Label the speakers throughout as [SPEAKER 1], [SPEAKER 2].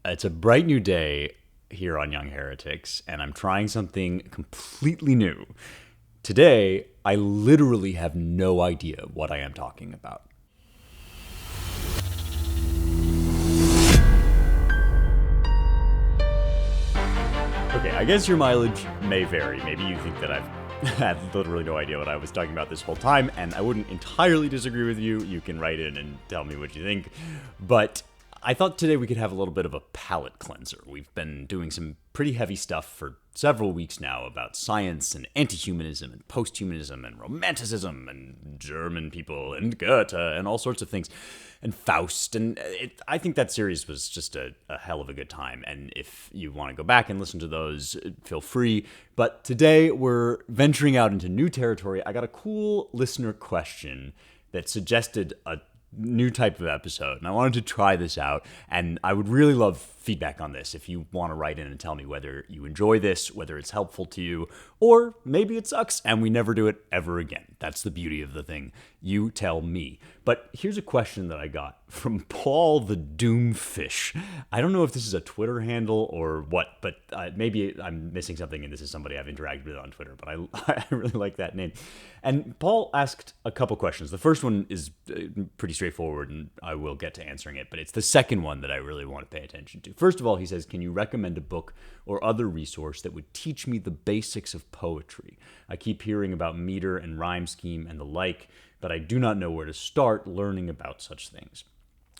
[SPEAKER 1] It's a bright new day here on Young Heretics, and I'm trying something completely new. Today, I literally have no idea what I am talking about. Okay, I guess your mileage may vary. Maybe you think that I've had literally no idea what I was talking about this whole time, and I wouldn't entirely disagree with you. You can write in and tell me what you think. But I thought today we could have a little bit of a palate cleanser. We've been doing some pretty heavy stuff for several weeks now about science and anti-humanism and post-humanism and romanticism and German people and Goethe and all sorts of things and Faust. And I think that series was just a hell of a good time. And if you want to go back and listen to those, feel free. But today we're venturing out into new territory. I got a cool listener question that suggested a new type of episode, and I wanted to try this out, and I would really love feedback on this if you want to write in and tell me whether you enjoy this, whether it's helpful to you, or maybe it sucks and we never do it ever again. That's the beauty of the thing. You tell me. But here's a question that I got from Paul the Doomfish. I don't know if this is a Twitter handle or what, but maybe I'm missing something and this is somebody I've interacted with on Twitter, but I really like that name. And Paul asked a couple questions. The first one is pretty straightforward, and I will get to answering it, but it's the second one that I really want to pay attention to. First of all, he says, can you recommend a book or other resource that would teach me the basics of poetry? I keep hearing about meter and rhyme scheme and the like, but I do not know where to start learning about such things.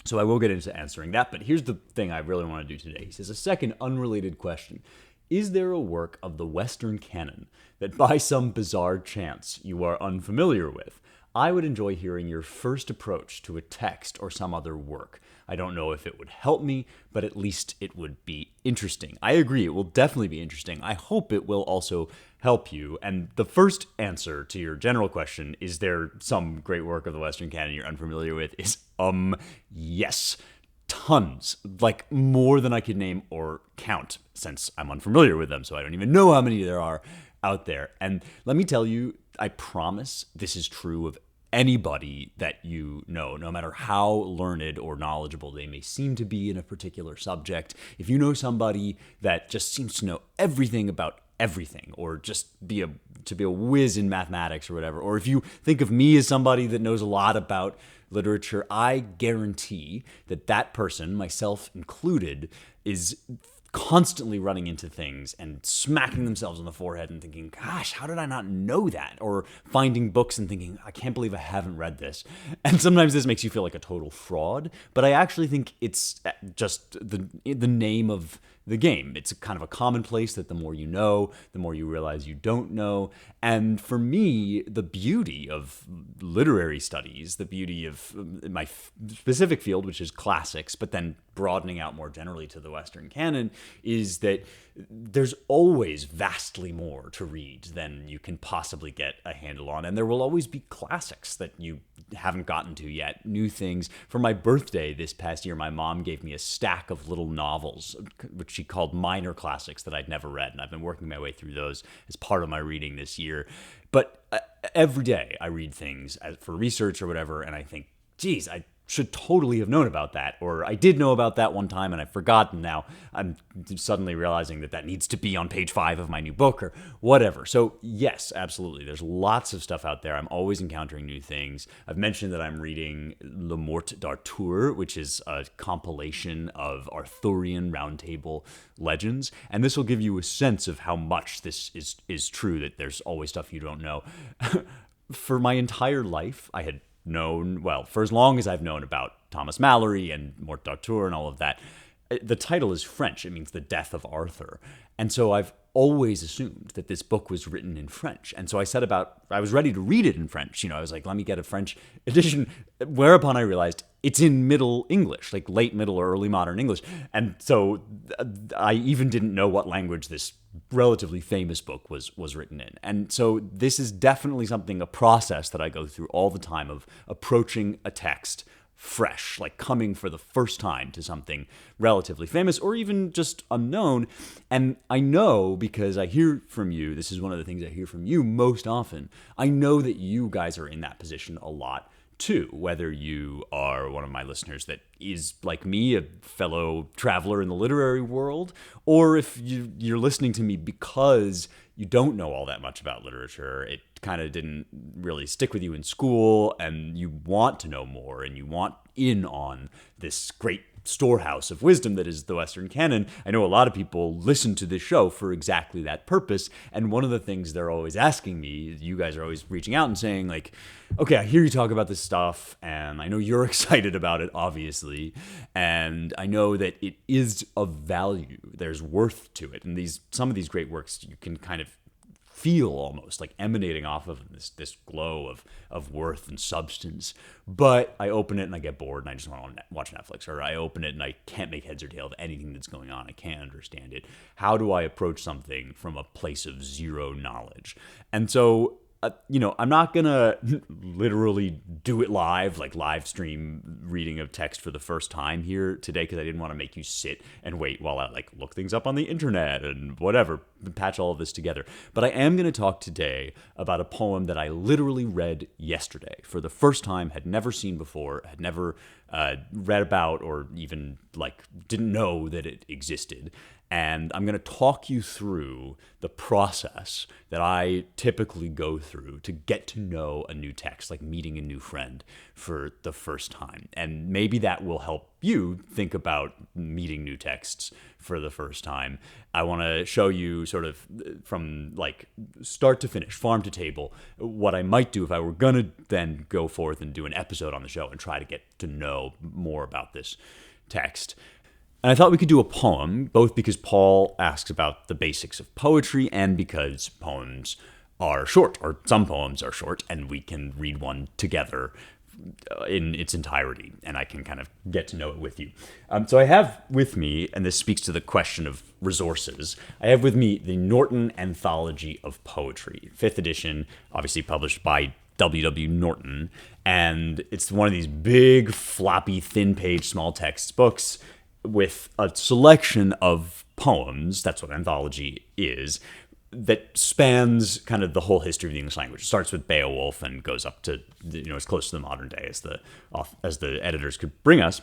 [SPEAKER 1] So I will get into answering that, but here's the thing I really want to do today. He says, a second unrelated question. Is there a work of the Western canon that by some bizarre chance you are unfamiliar with? I would enjoy hearing your first approach to a text or some other work. I don't know if it would help me, but at least it would be interesting. I agree, it will definitely be interesting. I hope it will also help you. And the first answer to your general question, is there some great work of the Western canon you're unfamiliar with, is yes. Tons, like more than I could name or count, since I'm unfamiliar with them, so I don't even know how many there are out there. And let me tell you, I promise this is true of anybody that you know, no matter how learned or knowledgeable they may seem to be in a particular subject. If you know somebody that just seems to know everything about everything, or just be a whiz in mathematics or whatever, or if you think of me as somebody that knows a lot about literature, I guarantee that that person, myself included, is constantly running into things and smacking themselves on the forehead and thinking, gosh, how did I not know that? Or finding books and thinking, I can't believe I haven't read this. And sometimes this makes you feel like a total fraud, but I actually think it's just the name of the game. It's kind of a commonplace that the more you know, the more you realize you don't know. And for me, the beauty of literary studies, the beauty of my specific field, which is classics, but then broadening out more generally to the Western canon, is that there's always vastly more to read than you can possibly get a handle on. And there will always be classics that you haven't gotten to yet, new things. For my birthday this past year, my mom gave me a stack of little novels, which she called minor classics that I'd never read. And I've been working my way through those as part of my reading this year. But every day I read things for research or whatever, and I think, geez, I should totally have known about that, or I did know about that one time and I've forgotten now. I'm suddenly realizing that needs to be on page 5 of my new book or whatever. So yes, absolutely. There's lots of stuff out there. I'm always encountering new things. I've mentioned that I'm reading Le Morte d'Arthur, which is a compilation of Arthurian roundtable legends. And this will give you a sense of how much this is true, that there's always stuff you don't know. For my entire life, I had known, well, for as long as I've known about Thomas Malory and Morte d'Arthur and all of that, the title is French. It means the death of Arthur. And so I've always assumed that this book was written in French. And so I was ready to read it in French. I was like, let me get a French edition. Whereupon I realized it's in Middle English, like late Middle or early modern English. And so I even didn't know what language this relatively famous book was written in. And so this is definitely a process that I go through all the time, of approaching a text fresh, like coming for the first time to something relatively famous or even just unknown. And I know, because I hear from you, this is one of the things I hear from you most often, I know that you guys are in that position a lot too, whether you are one of my listeners that is, like me, a fellow traveler in the literary world, or if you're listening to me because you don't know all that much about literature, it kind of didn't really stick with you in school, and you want to know more, and you want in on this great storehouse of wisdom that is the Western canon. I know a lot of people listen to this show for exactly that purpose, and one of the things they're always asking me, you guys are always reaching out and saying, like, okay, I hear you talk about this stuff, and I know you're excited about it, obviously, and I know that it is of value. There's worth to it, and some of these great works you can kind of feel almost like emanating off of this glow of worth and substance. But I open it and I get bored and I just want to watch Netflix, or I open it and I can't make heads or tail of anything that's going on. I can't understand it. How do I approach something from a place of zero knowledge? And so I'm not going to literally do it live, like live stream reading of text for the first time here today, because I didn't want to make you sit and wait while I look things up on the internet and whatever, patch all of this together. But I am going to talk today about a poem that I literally read yesterday for the first time, had never seen before, had never read about, or even didn't know that it existed. And I'm going to talk you through the process that I typically go through to get to know a new text, like meeting a new friend for the first time. And maybe that will help you think about meeting new texts for the first time. I want to show you sort of from start to finish, farm to table, what I might do if I were going to then go forth and do an episode on the show and try to get to know more about this text. And I thought we could do a poem, both because Paul asks about the basics of poetry and because poems are short, or some poems are short, and we can read one together in its entirety, and I can kind of get to know it with you. So I have with me, and this speaks to the question of resources, I have with me the Norton Anthology of Poetry, 5th edition, obviously published by W.W. Norton, and it's one of these big, floppy, thin-page, small text books with a selection of poems, that's what anthology is, that spans kind of the whole history of the English language. It starts with Beowulf and goes up to, as close to the modern day as the editors could bring us.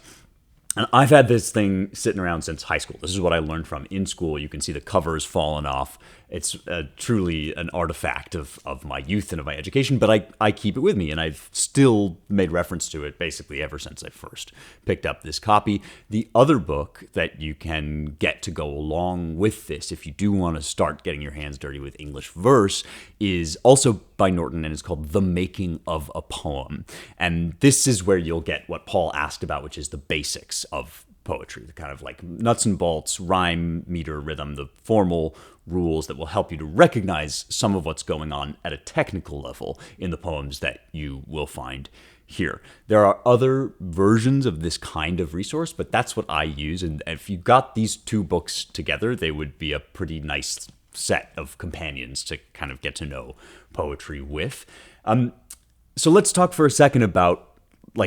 [SPEAKER 1] And I've had this thing sitting around since high school. This is what I learned from in school. You can see the cover's fallen off. It's truly an artifact of my youth and of my education, but I keep it with me, and I've still made reference to it basically ever since I first picked up this copy. The other book that you can get to go along with this, if you do want to start getting your hands dirty with English verse, is also by Norton, and it's called The Making of a Poem. And this is where you'll get what Paul asked about, which is the basics of poetry, the kind of nuts and bolts, rhyme, meter, rhythm, the formal rules that will help you to recognize some of what's going on at a technical level in the poems that you will find here. There are other versions of this kind of resource, but that's what I use. And if you got these two books together, they would be a pretty nice set of companions to kind of get to know poetry with. So let's talk for a second about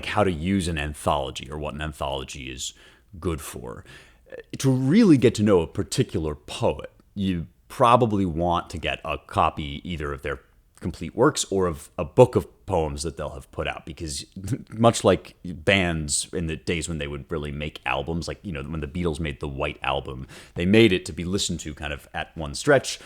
[SPEAKER 1] how to use an anthology, or what an anthology is good for. To really get to know a particular poet, you probably want to get a copy either of their complete works or of a book of poems that they'll have put out, because much like bands in the days when they would really make albums, when the Beatles made the White Album, they made it to be listened to kind of at one stretch.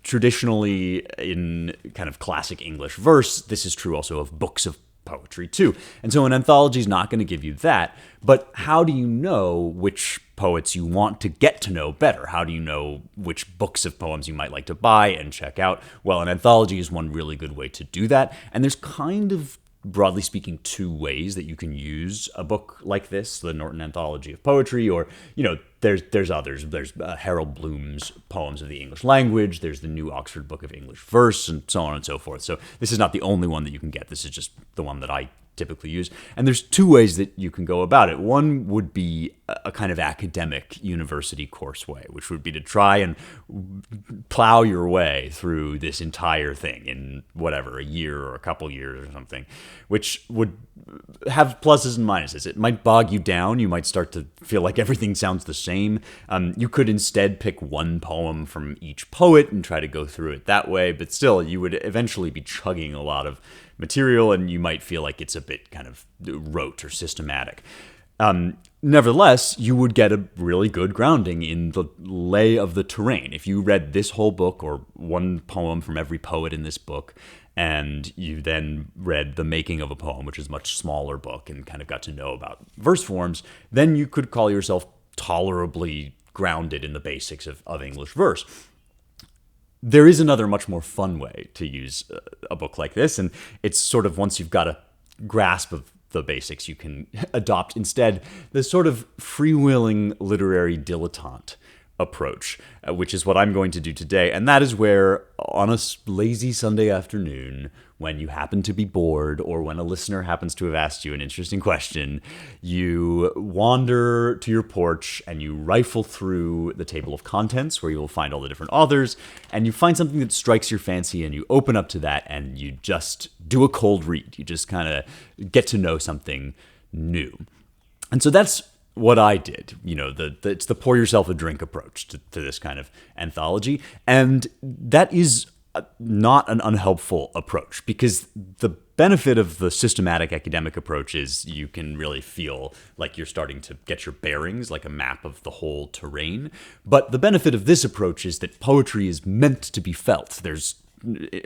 [SPEAKER 1] Traditionally in kind of classic English verse, this is true also of books of poetry too. And so an anthology is not going to give you that, but how do you know which poets you want to get to know better? How do you know which books of poems you might like to buy and check out? Well, an anthology is one really good way to do that. And there's kind of, broadly speaking, two ways that you can use a book like this, the Norton Anthology of Poetry, or, there's others. There's Harold Bloom's Poems of the English Language. There's the New Oxford Book of English Verse, and so on and so forth. So this is not the only one that you can get. This is just the one that I typically use. And there's two ways that you can go about it. One would be a kind of academic university course way, which would be to try and plow your way through this entire thing in whatever, a year or a couple years or something, which would have pluses and minuses. It might bog you down. You might start to feel like everything sounds the same. You could instead pick one poem from each poet and try to go through it that way, but still you would eventually be chugging a lot of material, and you might feel like it's a bit kind of rote or systematic. Nevertheless, you would get a really good grounding in the lay of the terrain. If you read this whole book or one poem from every poet in this book, and you then read The Making of a Poem, which is a much smaller book, and kind of got to know about verse forms, then you could call yourself tolerably grounded in the basics of English verse. There is another much more fun way to use a book like this, and it's sort of once you've got a grasp of the basics, you can adopt instead the sort of freewheeling literary dilettante approach, which is what I'm going to do today. And that is where, on a lazy Sunday afternoon, when you happen to be bored or when a listener happens to have asked you an interesting question, you wander to your porch and you rifle through the table of contents where you will find all the different authors, and you find something that strikes your fancy and you open up to that and you just do a cold read. You just kind of get to know something new. And so that's what I did. It's the pour yourself a drink approach to this kind of anthology. And that is not an unhelpful approach, because the benefit of the systematic academic approach is you can really feel like you're starting to get your bearings, like a map of the whole terrain. But the benefit of this approach is that poetry is meant to be felt. There's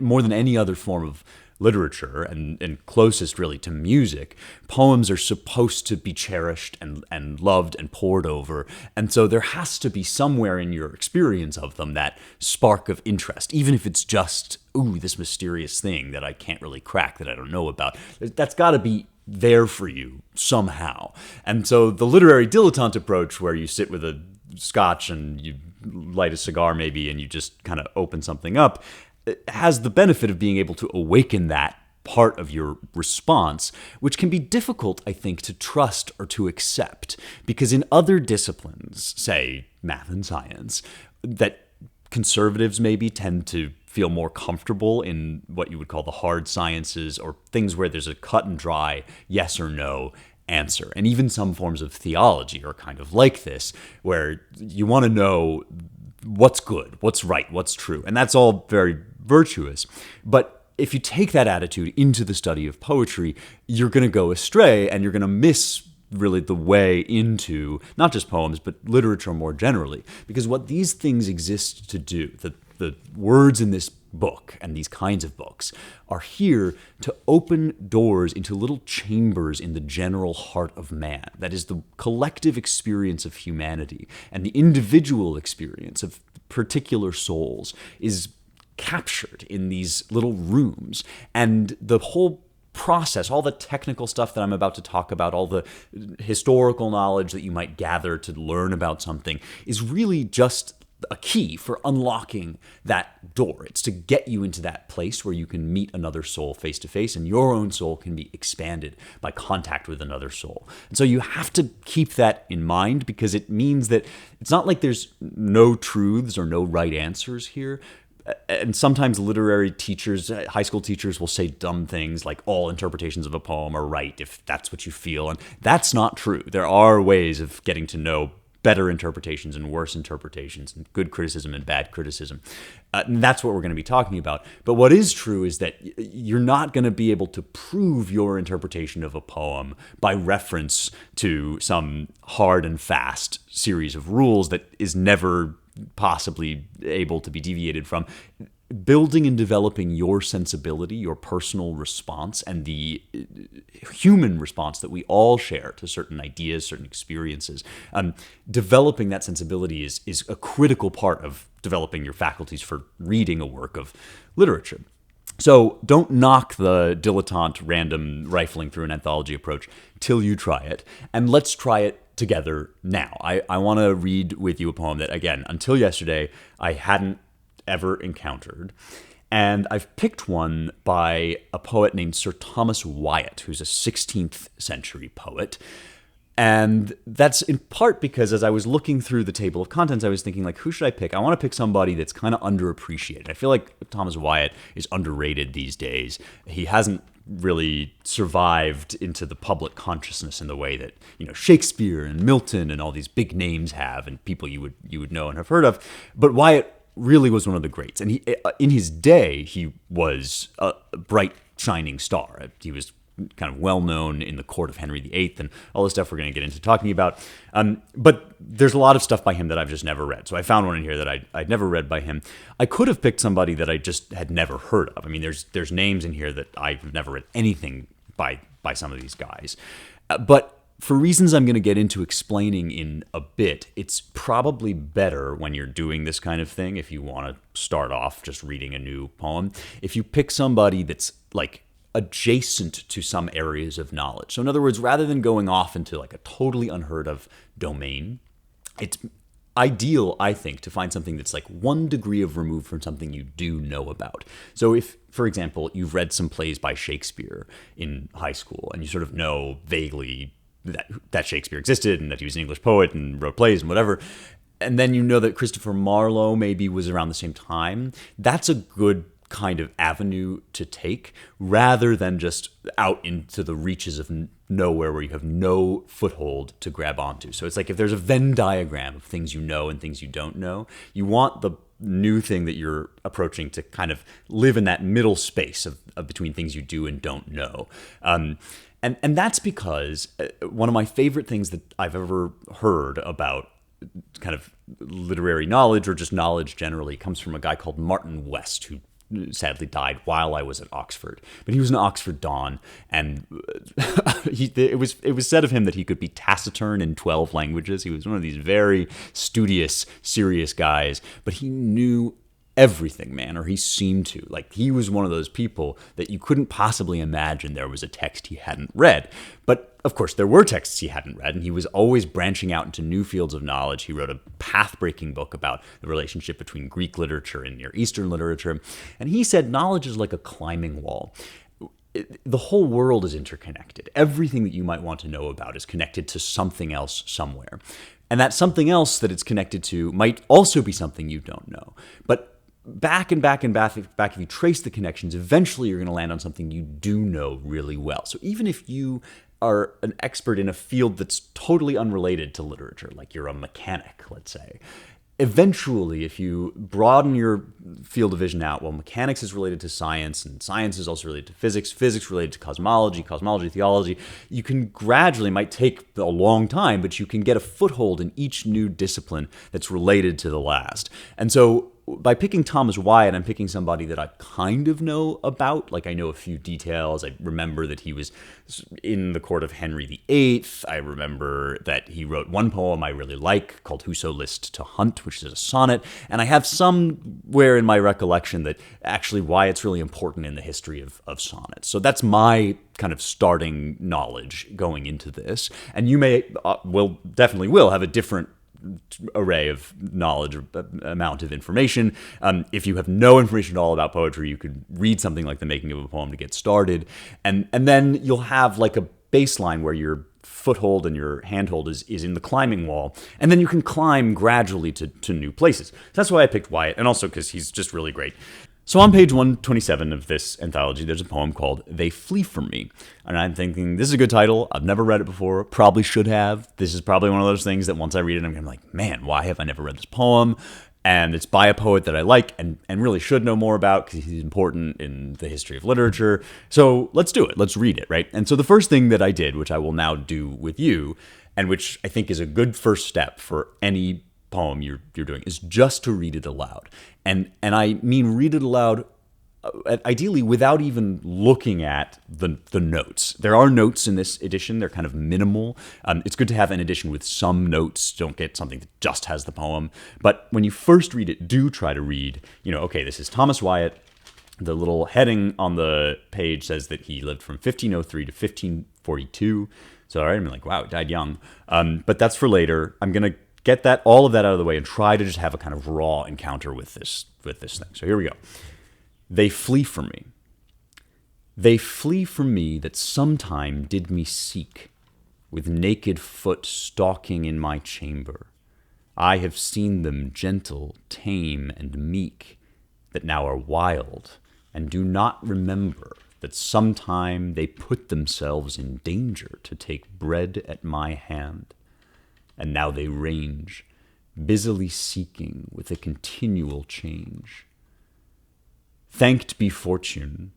[SPEAKER 1] more than any other form of literature, and closest really to music, poems are supposed to be cherished and loved and pored over. And so there has to be somewhere in your experience of them that spark of interest, even if it's just, ooh, this mysterious thing that I can't really crack, that I don't know about. That's got to be there for you somehow. And so the literary dilettante approach, where you sit with a scotch and you light a cigar maybe and you just kind of open something up, has the benefit of being able to awaken that part of your response, which can be difficult, I think, to trust or to accept. Because in other disciplines, say math and science, that conservatives maybe tend to feel more comfortable in what you would call the hard sciences, or things where there's a cut and dry yes or no answer. And even some forms of theology are kind of like this, where you want to know what's good, what's right, what's true. And that's all very virtuous. But if you take that attitude into the study of poetry, you're going to go astray, and you're going to miss really the way into not just poems, but literature more generally. Because what these things exist to do, the words in this book and these kinds of books, are here to open doors into little chambers in the general heart of man. That is the collective experience of humanity, and the individual experience of particular souls is captured in these little rooms. And the whole process, all the technical stuff that I'm about to talk about, all the historical knowledge that you might gather to learn about something, is really just a key for unlocking that door. It's to get you into that place where you can meet another soul face to face, and your own soul can be expanded by contact with another soul. And so you have to keep that in mind, because it means that it's not like there's no truths or no right answers here. And sometimes literary teachers, high school teachers, will say dumb things like all interpretations of a poem are right if that's what you feel. And that's not true. There are ways of getting to know better interpretations and worse interpretations, and good criticism and bad criticism. And that's what we're going to be talking about. But what is true is that you're not going to be able to prove your interpretation of a poem by reference to some hard and fast series of rules that is never possibly able to be deviated from. Building and developing your sensibility, your personal response, and the human response that we all share to certain ideas, certain experiences, developing that sensibility is a critical part of developing your faculties for reading a work of literature. So don't knock the dilettante random rifling through an anthology approach till you try it. And let's try it together now. I want to read with you a poem that, again, until yesterday, I hadn't ever encountered. And I've picked one by a poet named Sir Thomas Wyatt, who's a 16th century poet. And that's in part because as I was looking through the table of contents, I was thinking, like, who should I pick? I want to pick somebody that's kind of underappreciated. I feel like Thomas Wyatt is underrated these days. He hasn't really survived into the public consciousness in the way that, Shakespeare and Milton and all these big names have, and people you would know and have heard of. But Wyatt really was one of the greats. And he, in his day, he was a bright shining star. He was kind of well known in the court of Henry VIII and all the stuff we're going to get into talking about. But there's a lot of stuff by him that I've just never read. So I found one in here that I'd never read by him. I could have picked somebody that I just had never heard of. I mean, there's names in here that I've never read anything by some of these guys. But for reasons I'm going to get into explaining in a bit, it's probably better when you're doing this kind of thing, if you want to start off just reading a new poem, if you pick somebody that's like adjacent to some areas of knowledge. So in other words, rather than going off into like a totally unheard of domain, it's ideal, I think, to find something that's like 1 degree of remove from something you do know about. So if, for example, you've read some plays by Shakespeare in high school and you sort of know vaguely that Shakespeare existed and that he was an English poet and wrote plays and whatever, and then you know that Christopher Marlowe maybe was around the same time, that's a good kind of avenue to take rather than just out into the reaches of nowhere where you have no foothold to grab onto. So it's like if there's a Venn diagram of things you know and things you don't know, you want the new thing that you're approaching to kind of live in that middle space of between things you do and don't know. And that's because one of my favorite things that I've ever heard about kind of literary knowledge or just knowledge generally comes from a guy called Martin West, who sadly died while I was at Oxford. But he was an Oxford Don, and it was said of him that he could be taciturn in 12 languages. He was one of these very studious, serious guys, but he knew everything, man, or he seemed to. Like, he was one of those people that you couldn't possibly imagine there was a text he hadn't read. But of course, there were texts he hadn't read, and he was always branching out into new fields of knowledge. He wrote a path-breaking book about the relationship between Greek literature and Near Eastern literature. And he said, knowledge is like a climbing wall. The whole world is interconnected. Everything that you might want to know about is connected to something else somewhere. And that something else that it's connected to might also be something you don't know. But back and back and back, if you trace the connections, eventually you're going to land on something you do know really well. So even if you are an expert in a field that's totally unrelated to literature, like you're a mechanic, let's say, eventually, if you broaden your field of vision out, well, mechanics is related to science, and science is also related to physics, physics related to cosmology, cosmology, theology, you can gradually, might take a long time, but you can get a foothold in each new discipline that's related to the last. And so by picking Thomas Wyatt, I'm picking somebody that I kind of know about. Like, I know a few details. I remember that he was in the court of Henry VIII. I remember that he wrote one poem I really like called Whoso List to Hunt, which is a sonnet. And I have somewhere in my recollection that actually Wyatt's really important in the history of sonnets. So that's my kind of starting knowledge going into this. And you may, definitely will have a different array of knowledge, or amount of information. If you have no information at all about poetry, you could read something like The Making of a Poem to get started, and then you'll have like a baseline where your foothold and your handhold is in the climbing wall, and then you can climb gradually to new places. That's why I picked Wyatt, and also because he's just really great. So on page 127 of this anthology, there's a poem called They Flee From Me. And I'm thinking, this is a good title. I've never read it before. Probably should have. This is probably one of those things that once I read it, I'm going to be like, man, why have I never read this poem? And it's by a poet that I like and really should know more about because he's important in the history of literature. So let's do it. Let's read it, right? And so the first thing that I did, which I will now do with you, and which I think is a good first step for any poem you're doing, is just to read it aloud. And I mean read it aloud, ideally without even looking at the notes. There are notes in this edition. They're kind of minimal. It's good to have an edition with some notes. Don't get something that just has the poem. But when you first read it, do try to read, okay, this is Thomas Wyatt. The little heading on the page says that he lived from 1503 to 1542. So I'm like, wow, he died young. But that's for later. I'm going to get all of that out of the way and try to just have a kind of raw encounter with this thing. So here we go. They flee from me. They flee from me that sometime did me seek, with naked foot stalking in my chamber. I have seen them gentle, tame, and meek, that now are wild, and do not remember that sometime they put themselves in danger to take bread at my hand. And now they range, busily seeking with a continual change. Thanked be fortune,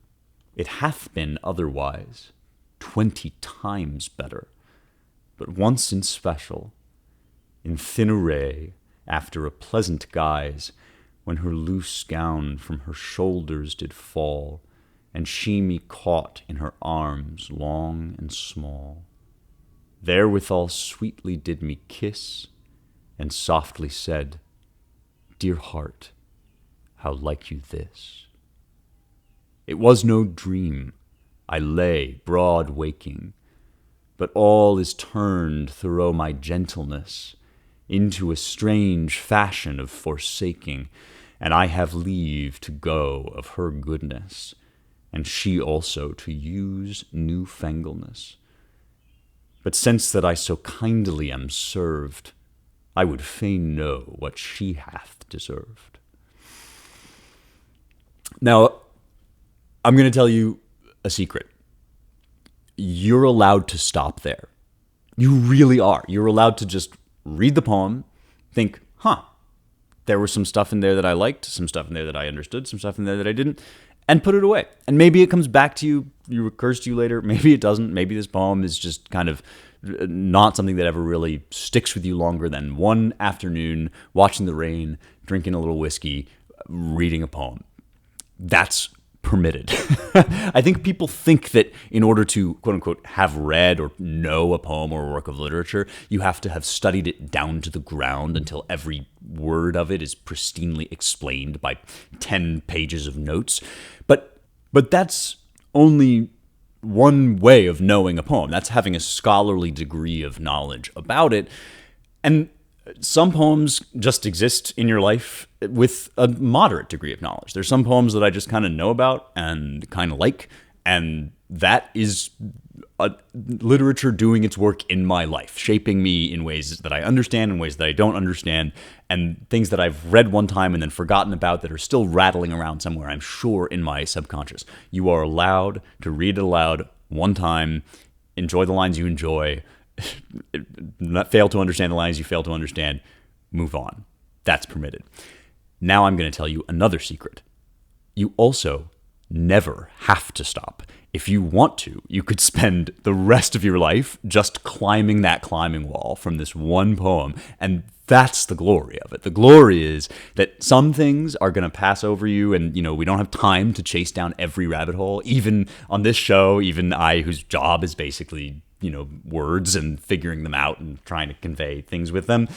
[SPEAKER 1] It hath been otherwise, 20 times better. But once in special, in thin array, after a pleasant guise, when her loose gown from her shoulders did fall, and she me caught in her arms long and small. Therewithal sweetly did me kiss, and softly said, Dear heart, how like you this? It was no dream, I lay broad waking, but all is turned through my gentleness into a strange fashion of forsaking, and I have leave to go of her goodness, and she also to use newfangleness. But since that I so kindly am served, I would fain know what she hath deserved. Now, I'm going to tell you a secret. You're allowed to stop there. You really are. You're allowed to just read the poem, think, there was some stuff in there that I liked, some stuff in there that I understood, some stuff in there that I didn't, and put it away. And maybe it comes back to you, recurs to you later. Maybe it doesn't. Maybe this poem is just kind of not something that ever really sticks with you longer than one afternoon, watching the rain, drinking a little whiskey, reading a poem. That's permitted. I think people think that in order to, quote unquote, have read or know a poem or a work of literature, you have to have studied it down to the ground until every word of it is pristinely explained by 10 pages of notes. But that's only one way of knowing a poem. That's having a scholarly degree of knowledge about it. And some poems just exist in your life with a moderate degree of knowledge. There's some poems that I just kind of know about and kind of like, and that is literature doing its work in my life, shaping me in ways that I understand, in ways that I don't understand, and things that I've read one time and then forgotten about that are still rattling around somewhere, I'm sure, in my subconscious. You are allowed to read it aloud one time, enjoy the lines you enjoy, not fail to understand the lines you fail to understand, move on. That's permitted. Now I'm going to tell you another secret. You also never have to stop. If you want to, you could spend the rest of your life just climbing that climbing wall from this one poem, and that's the glory of it. The glory is that some things are going to pass over you, and we don't have time to chase down every rabbit hole. Even on this show, even I, whose job is basically words and figuring them out and trying to convey things with them,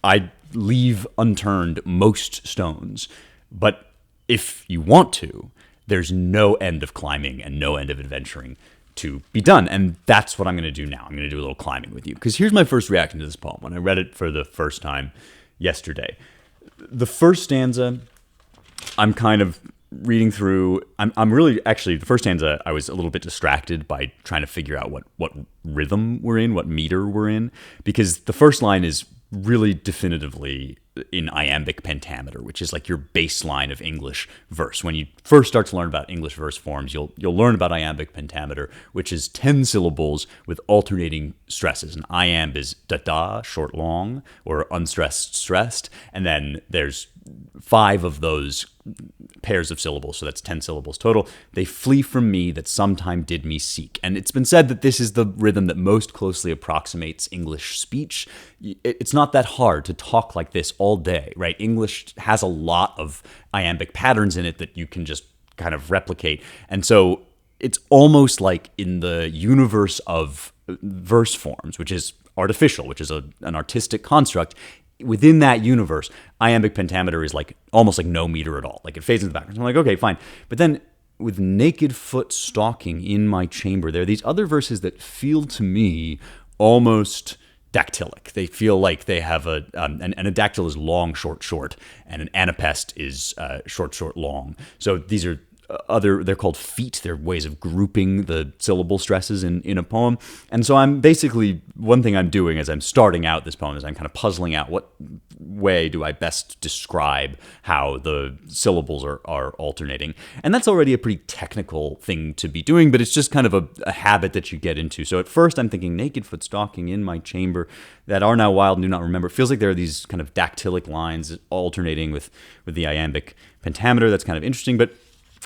[SPEAKER 1] I leave unturned most stones. But if you want to, there's no end of climbing and no end of adventuring to be done. And that's what I'm going to do now. I'm going to do a little climbing with you. Because here's my first reaction to this poem when I read it for the first time yesterday. The first stanza, I'm kind of reading through. I'm really, actually, the first stanza, I was a little bit distracted by trying to figure out what rhythm we're in, what meter we're in. Because the first line is really definitively in iambic pentameter, which is like your baseline of English verse. When you first start to learn about English verse forms, you'll learn about iambic pentameter, which is 10 syllables with alternating stresses. And iamb is da-da, short, long, or unstressed, stressed. And then there's 5 of those pairs of syllables, so that's 10 syllables total. They flee from me that sometime did me seek. And it's been said that this is the rhythm that most closely approximates English speech. It's not that hard to talk like this all day, right? English has a lot of iambic patterns in it that you can just kind of replicate. And so it's almost like in the universe of verse forms, which is artificial, which is an artistic construct, within that universe, iambic pentameter is like almost like no meter at all. Like it fades into the background. So I'm like, okay, fine. But then with naked foot stalking in my chamber, there are these other verses that feel to me almost dactylic. They feel like they have and a dactyl is long, short, short, and an anapest is short, short, long. So these are they're called feet. They're ways of grouping the syllable stresses in a poem. And so I'm basically, one thing I'm doing as I'm starting out this poem is I'm kind of puzzling out what way do I best describe how the syllables are alternating. And that's already a pretty technical thing to be doing, but it's just kind of a habit that you get into. So at first I'm thinking naked foot stalking in my chamber that are now wild and do not remember. It feels like there are these kind of dactylic lines alternating with the iambic pentameter. That's kind of interesting, but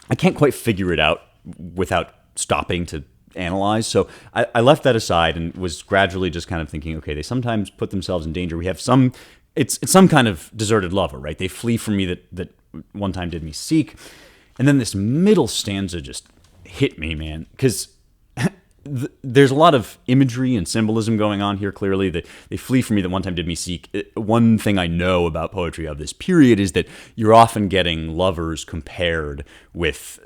[SPEAKER 1] I can't quite figure it out without stopping to analyze. So I left that aside and was gradually just kind of thinking, okay, they sometimes put themselves in danger. We have some, it's some kind of deserted lover, right? They flee from me that one time did me seek. And then this middle stanza just hit me, man, because there's a lot of imagery and symbolism going on here, clearly, that they flee from me that one time did me seek. One thing I know about poetry of this period is that you're often getting lovers compared with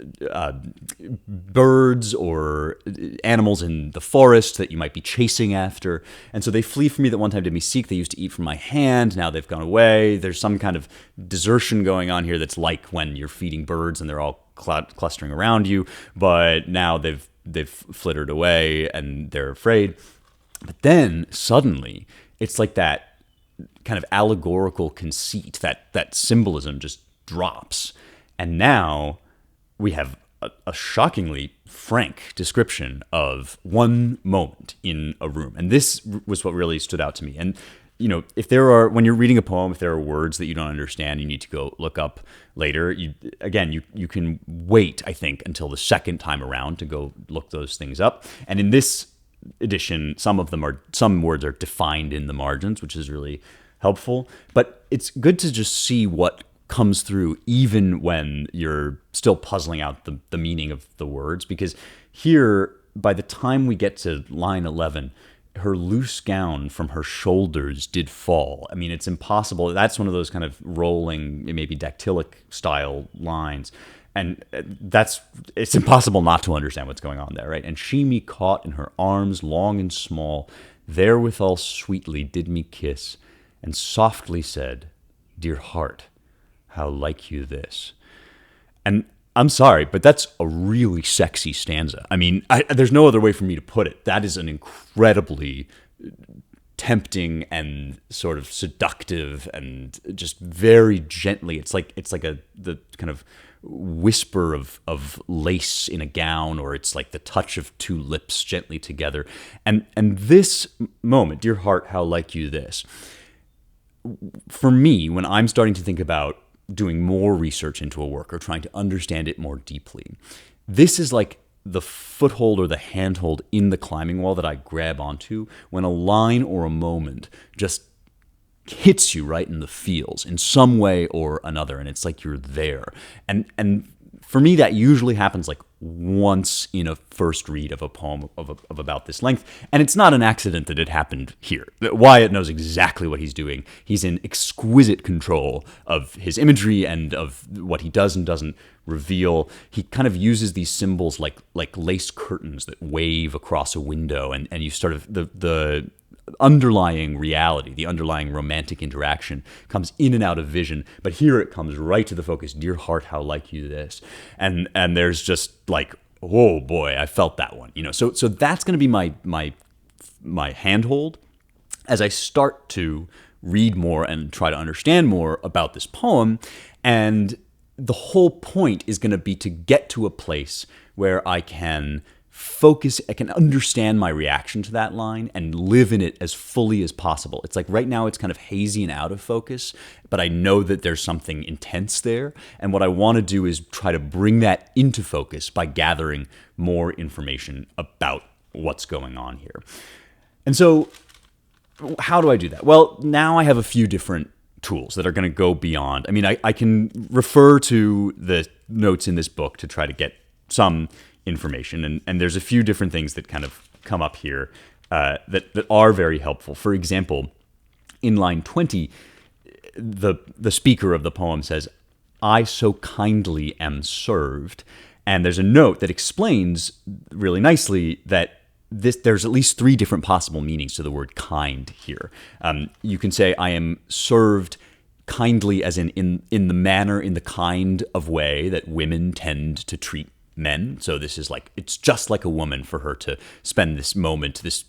[SPEAKER 1] birds or animals in the forest that you might be chasing after. And so they flee from me that one time did me seek. They used to eat from my hand. Now they've gone away. There's some kind of desertion going on here that's like when you're feeding birds and they're all clustering around you, but now they've flittered away and they're afraid. But then suddenly it's like that kind of allegorical conceit, that symbolism just drops. And now we have a shockingly frank description of one moment in a room. And this was what really stood out to me. And you know, when you're reading a poem, if there are words that you don't understand, you need to go look up later. You can wait, I think, until the second time around to go look those things up. And in this edition, some words are defined in the margins, which is really helpful. But it's good to just see what comes through, even when you're still puzzling out the meaning of the words. Because here, by the time we get to line 11, her loose gown from her shoulders did fall. I mean, it's impossible. That's one of those kind of rolling, maybe dactylic style lines. And it's impossible not to understand what's going on there, right? And she me caught in her arms long and small, therewithal sweetly did me kiss, and softly said, dear heart, how like you this? And I'm sorry, but that's a really sexy stanza. I mean, there's no other way for me to put it. That is an incredibly tempting and sort of seductive and just very gently. It's like the kind of whisper of lace in a gown, or it's like the touch of two lips gently together. And this moment, dear heart, how like you this? For me, when I'm starting to think about doing more research into a work or trying to understand it more deeply, this is like the foothold or the handhold in the climbing wall that I grab onto when a line or a moment just hits you right in the feels in some way or another, and it's like you're there. And for me, that usually happens like once in a first read of a poem of about this length. And it's not an accident that it happened here. Wyatt knows exactly what he's doing. He's in exquisite control of his imagery and of what he does and doesn't reveal. He kind of uses these symbols like lace curtains that wave across a window, and you sort of the underlying reality, the underlying romantic interaction comes in and out of vision, but here it comes right to the focus. Dear heart, how like you this? And there's just like, oh boy, I felt that one, you know. So that's going to be my handhold as I start to read more and try to understand more about this poem. And the whole point is going to be to get to a place where I can focus, I can understand my reaction to that line and live in it as fully as possible. It's like right now it's kind of hazy and out of focus, but I know that there's something intense there. And what I want to do is try to bring that into focus by gathering more information about what's going on here. And so how do I do that? Well, now I have a few different tools that are going to go beyond. I mean, I can refer to the notes in this book to try to get some information, and there's a few different things that kind of come up here that are very helpful. For example, in line 20, the speaker of the poem says, I so kindly am served. And there's a note that explains really nicely that there's at least three different possible meanings to the word kind here. You can say, I am served kindly as in the manner, in the kind of way that women tend to treat men. So this is like, it's just like a woman for her to spend this moment, this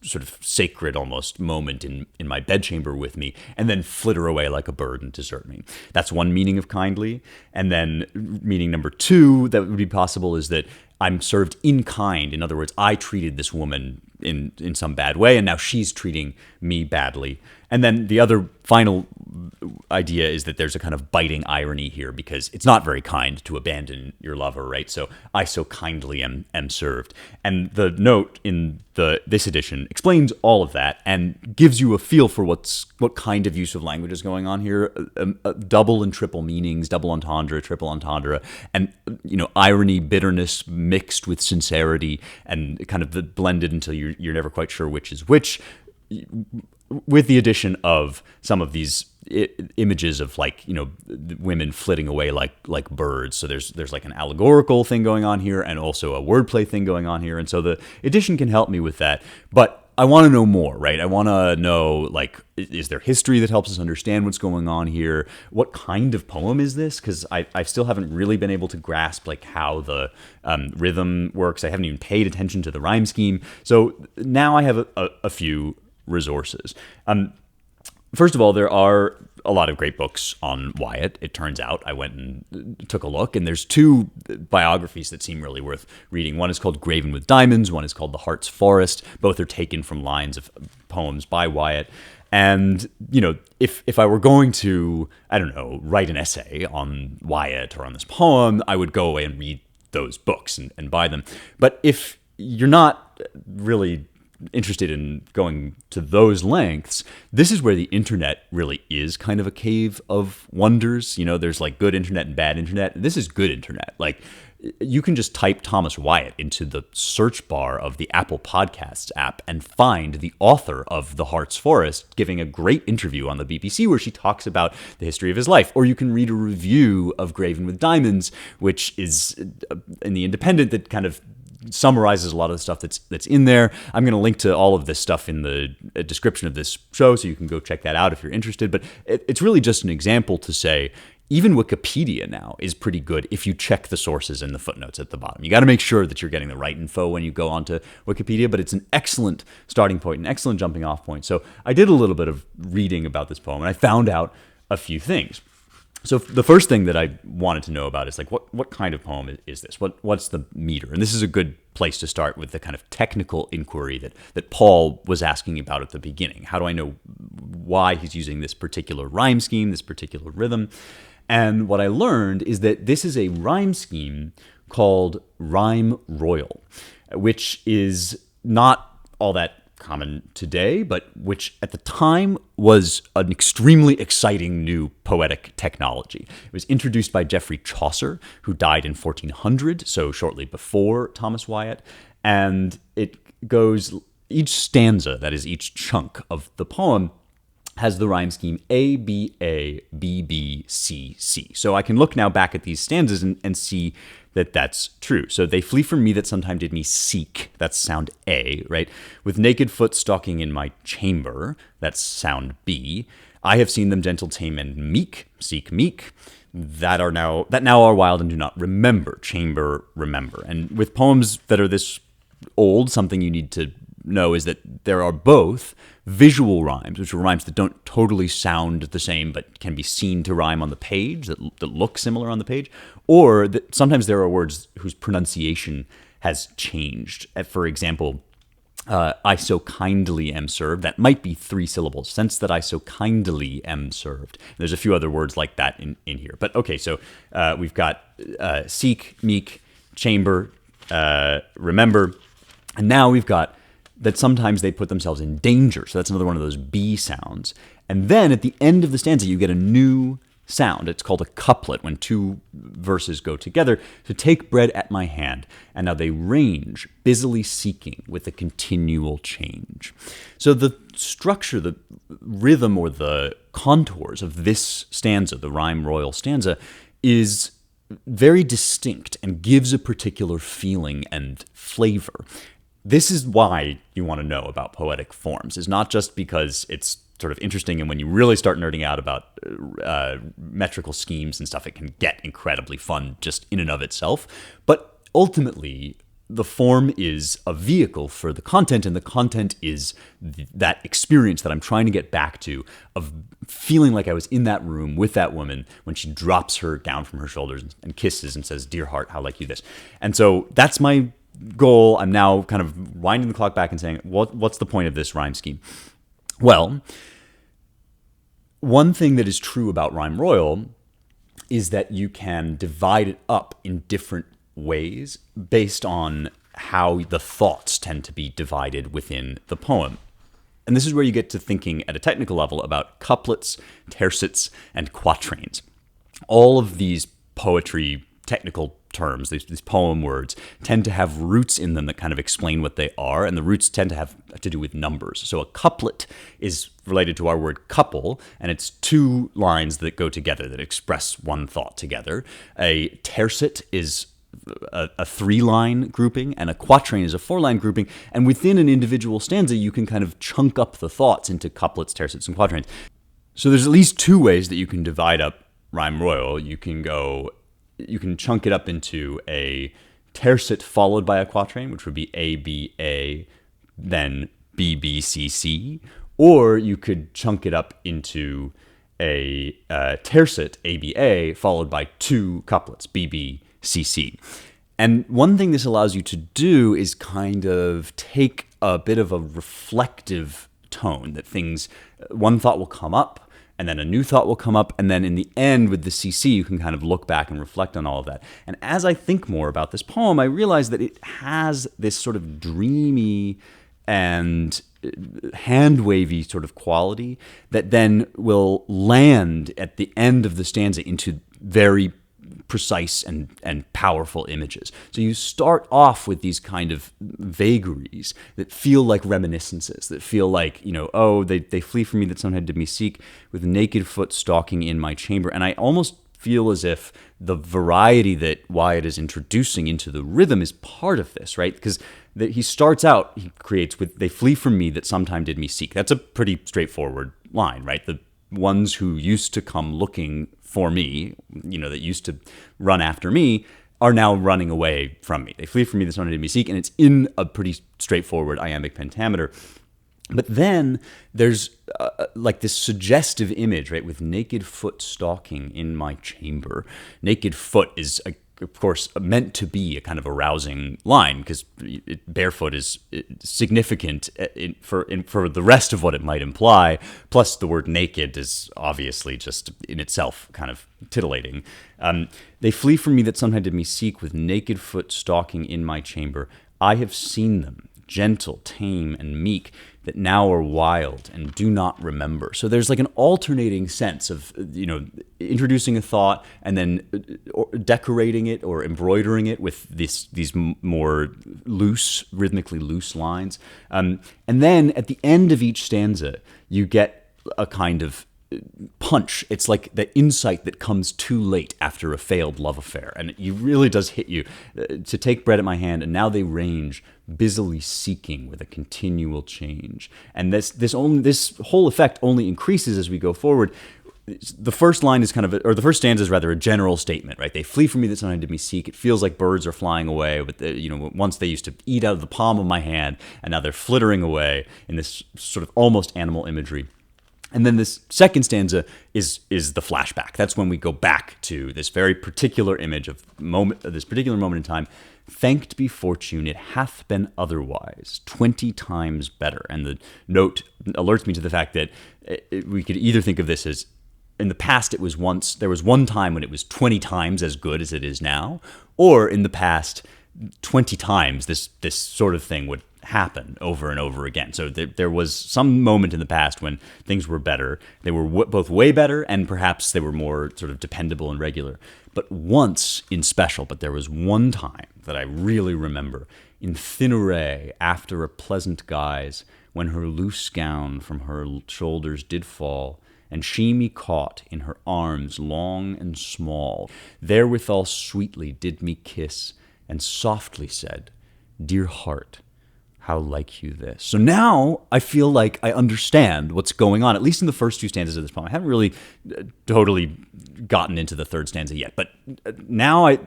[SPEAKER 1] sort of sacred almost moment in my bedchamber with me, and then flitter away like a bird and desert me. That's one meaning of kindly. And then meaning number two that would be possible is that I'm served in kind. In other words, I treated this woman in some bad way, and now she's treating me badly. And then the other final idea is that there's a kind of biting irony here, because it's not very kind to abandon your lover, right? So I so kindly am served. And the note in this edition explains all of that and gives you a feel for what kind of use of language is going on here. Double and triple meanings, double entendre, triple entendre, and irony, bitterness mixed with sincerity, and kind of blended until you're never quite sure which is which, with the addition of some of these images of women flitting away like birds. So there's like an allegorical thing going on here, and also a wordplay thing going on here. And so the edition can help me with that. But I want to know more, right? I want to know, is there history that helps us understand what's going on here? What kind of poem is this? Because I still haven't really been able to grasp how the rhythm works. I haven't even paid attention to the rhyme scheme. So now I have a few resources. First of all, there are a lot of great books on Wyatt. It turns out I went and took a look, and there's two biographies that seem really worth reading. One is called Graven with Diamonds. One is called The Heart's Forest. Both are taken from lines of poems by Wyatt. And, if I were going to, write an essay on Wyatt or on this poem, I would go away and read those books and buy them. But if you're not really interested in going to those lengths, this is where the internet really is kind of a cave of wonders. There's good internet and bad internet. This is good internet. You can just type Thomas Wyatt into the search bar of the Apple Podcasts app and find the author of The Heart's Forest giving a great interview on the BBC where she talks about the history of his life. Or you can read a review of Graven with Diamonds, which is in The Independent, that kind of summarizes a lot of the stuff that's in there. I'm going to link to all of this stuff in the description of this show, so you can go check that out if you're interested. But it's really just an example to say, even Wikipedia now is pretty good if you check the sources and the footnotes at the bottom. You got to make sure that you're getting the right info when you go onto Wikipedia, but it's an excellent starting point, an excellent jumping off point. So I did a little bit of reading about this poem, and I found out a few things. So the first thing that I wanted to know about is what kind of poem is this? What's the meter? And this is a good place to start with the kind of technical inquiry that Paul was asking about at the beginning. How do I know why he's using this particular rhyme scheme, this particular rhythm? And what I learned is that this is a rhyme scheme called rhyme royal, which is not all that common today, but which at the time was an extremely exciting new poetic technology. It was introduced by Geoffrey Chaucer, who died in 1400, so shortly before Thomas Wyatt, and it goes, each stanza, that is each chunk of the poem, has the rhyme scheme A, B, A, B, B, C, C. So I can look now back at these stanzas and see that that's true. So they flee from me that sometime did me seek. That's sound A, right? With naked foot stalking in my chamber. That's sound B. I have seen them gentle, tame, and meek. Seek meek. That now are wild and do not remember. Chamber, remember. And with poems that are this old, something you need to know is that there are both visual rhymes, which are rhymes that don't totally sound the same but can be seen to rhyme on the page, that look similar on the page, or that sometimes there are words whose pronunciation has changed. For example, I so kindly am served. That might be 3 syllables. Since that I so kindly am served. There's a few other words like that in here. But okay, so we've got seek, meek, chamber, remember, and now we've got that sometimes they put themselves in danger. So that's another one of those B sounds. And then at the end of the stanza, you get a new sound. It's called a couplet when 2 verses go together. To take bread at my hand. And now they range, busily seeking with a continual change. So the structure, the rhythm, or the contours of this stanza, the rhyme royal stanza, is very distinct and gives a particular feeling and flavor. This is why you want to know about poetic forms. It's not just because it's sort of interesting, and when you really start nerding out about metrical schemes and stuff, it can get incredibly fun just in and of itself. But ultimately, the form is a vehicle for the content, and the content is that experience that I'm trying to get back to of feeling like I was in that room with that woman when she drops her gown from her shoulders and kisses and says, "Dear heart, how like you this?" And so that's my goal. I'm now kind of winding the clock back and saying, what's the point of this rhyme scheme? Well, one thing that is true about Rhyme Royal is that you can divide it up in different ways based on how the thoughts tend to be divided within the poem. And this is where you get to thinking at a technical level about couplets, tercets, and quatrains. All of these poetry technical terms, these poem words, tend to have roots in them that kind of explain what they are, and the roots tend to have to do with numbers. So a couplet is related to our word couple, and it's two lines that go together, that express one thought together. A tercet is a three-line grouping, and a quatrain is a four-line grouping, and within an individual stanza, you can kind of chunk up the thoughts into couplets, tercets, and quatrains. So there's at least two ways that you can divide up Rhyme Royal. You can chunk it up into a tercet followed by a quatrain, which would be A, B, A, then B, B, C, C. Or you could chunk it up into a tercet, A, B, A, followed by two couplets, B, B, C, C. And one thing this allows you to do is kind of take a bit of a reflective tone, that one thought will come up, and then a new thought will come up, and then in the end with the CC, you can kind of look back and reflect on all of that. And as I think more about this poem, I realize that it has this sort of dreamy and hand-wavy sort of quality that then will land at the end of the stanza into very precise and powerful images. So you start off with these kind of vagaries that feel like reminiscences, that feel like, they flee from me that somehow did me seek, with naked foot stalking in my chamber. And I almost feel as if the variety that Wyatt is introducing into the rhythm is part of this, right? Because he starts out, he creates with, they flee from me that sometime did me seek. That's a pretty straightforward line, right? The ones who used to come looking for me, that used to run after me, are now running away from me. They flee from me that someone did me seek, and it's in a pretty straightforward iambic pentameter. But then there's like this suggestive image, right, with naked foot stalking in my chamber. Naked foot is, of course, meant to be a kind of arousing line, because barefoot is significant for the rest of what it might imply. Plus, the word naked is obviously just in itself kind of titillating. They flee from me that sometime did me seek, with naked foot stalking in my chamber. I have seen them, gentle, tame, and meek, that now are wild and do not remember. So there's like an alternating sense of, introducing a thought and then decorating it or embroidering it with these more loose, rhythmically loose lines. And then at the end of each stanza, you get a kind of punch. It's like the insight that comes too late after a failed love affair, and it really does hit you. To take bread at my hand, and now they range, busily seeking with a continual change. And this whole effect only increases as we go forward. The first line is the first stanza is rather a general statement, right? They flee from me that sometime did me seek. It feels like birds are flying away, but once they used to eat out of the palm of my hand, and now they're flittering away in this sort of almost animal imagery. And then this second stanza is the flashback. That's when we go back to this very particular image of this particular moment in time. Thanked be fortune, it hath been otherwise, 20 times better. And the note alerts me to the fact that we could either think of this as, in the past, there was one time when it was 20 times as good as it is now, or in the past, 20 times this sort of thing would happen over and over again. So there was some moment in the past when things were better. They were both way better, and perhaps they were more sort of dependable and regular. But there was one time that I really remember, in thin array, after a pleasant guise, when her loose gown from her shoulders did fall, and she me caught in her arms long and small, therewithal sweetly did me kiss, and softly said, dear heart, how like you this? So now I feel like I understand what's going on, at least in the first two stanzas of this poem. I haven't really totally gotten into the third stanza yet, but now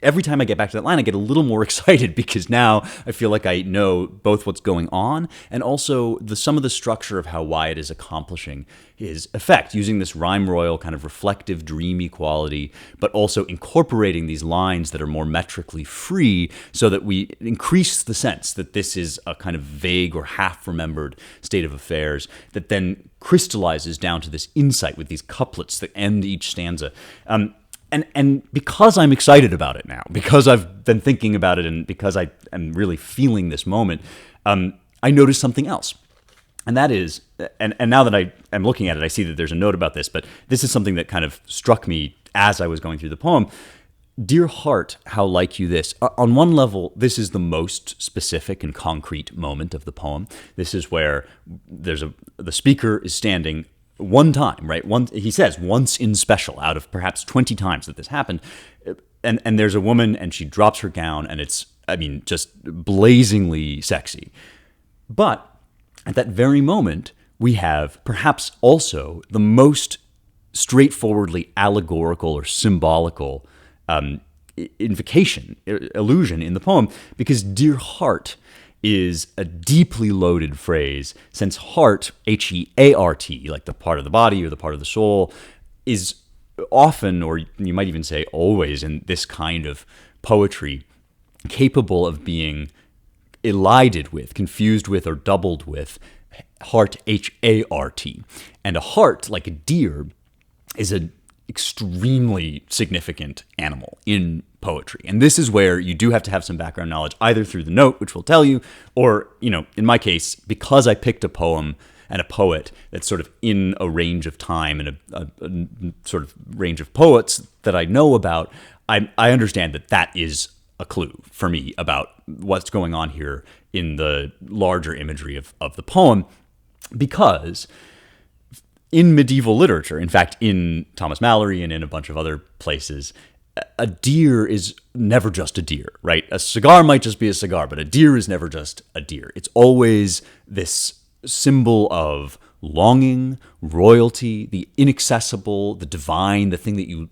[SPEAKER 1] every time I get back to that line, I get a little more excited, because now I feel like I know both what's going on and also some of the structure of how Wyatt is accomplishing his effect, using this rhyme royal kind of reflective, dreamy quality, but also incorporating these lines that are more metrically free, so that we increase the sense that this is a kind of vague or half-remembered state of affairs that then crystallizes down to this insight with these couplets that end each stanza. And because I'm excited about it now, because I've been thinking about it, and because I am really feeling this moment, I noticed something else. And that is, and now that I am looking at it, I see that there's a note about this, but this is something that kind of struck me as I was going through the poem. Dear heart, how like you this? On one level, this is the most specific and concrete moment of the poem. This is where the speaker is standing one time, right? He says once in special out of perhaps 20 times that this happened. And there's a woman and she drops her gown and it's, just blazingly sexy. But at that very moment, we have perhaps also the most straightforwardly allegorical or symbolical allusion in the poem, because dear heart is a deeply loaded phrase, since heart, H-E-A-R-T, like the part of the body or the part of the soul, is often, or you might even say always in this kind of poetry, capable of being elided with, confused with, or doubled with heart, H-A-R-T. And a heart, like a deer, is an extremely significant animal in poetry. And this is where you do have to have some background knowledge, either through the note, which will tell you, or, in my case, because I picked a poem and a poet that's sort of in a range of time and a sort of range of poets that I know about, I understand that is a clue for me about what's going on here in the larger imagery of the poem, because in medieval literature, in fact, in Thomas Malory and in a bunch of other places, a deer is never just a deer, right? A cigar might just be a cigar, but a deer is never just a deer. It's always this symbol of longing, royalty, the inaccessible, the divine, the thing that you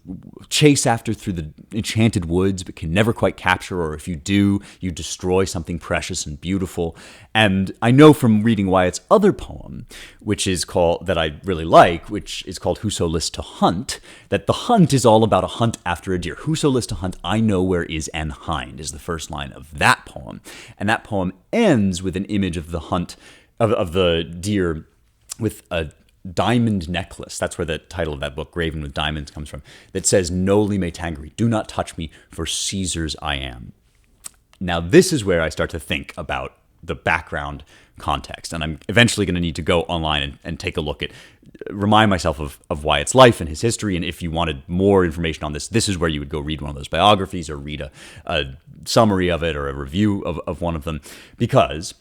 [SPEAKER 1] chase after through the enchanted woods but can never quite capture, or if you do, you destroy something precious and beautiful. And I know from reading Wyatt's other poem, which is called, that I really like, which is called Whoso Lists to Hunt, that the hunt is all about a hunt after a deer. Whoso lists to hunt, I know where is an hind, is the first line of that poem. And that poem ends with an image of the hunt, of the deer with a diamond necklace. That's where the title of that book, Graven with Diamonds, comes from, that says, Noli me tangere, do not touch me, for Caesar's I am. Now, this is where I start to think about the background context, and I'm eventually going to need to go online and take a look at, remind myself of Wyatt's life and his history, and if you wanted more information on this, this is where you would go read one of those biographies or read a summary of it or a review of one of them, because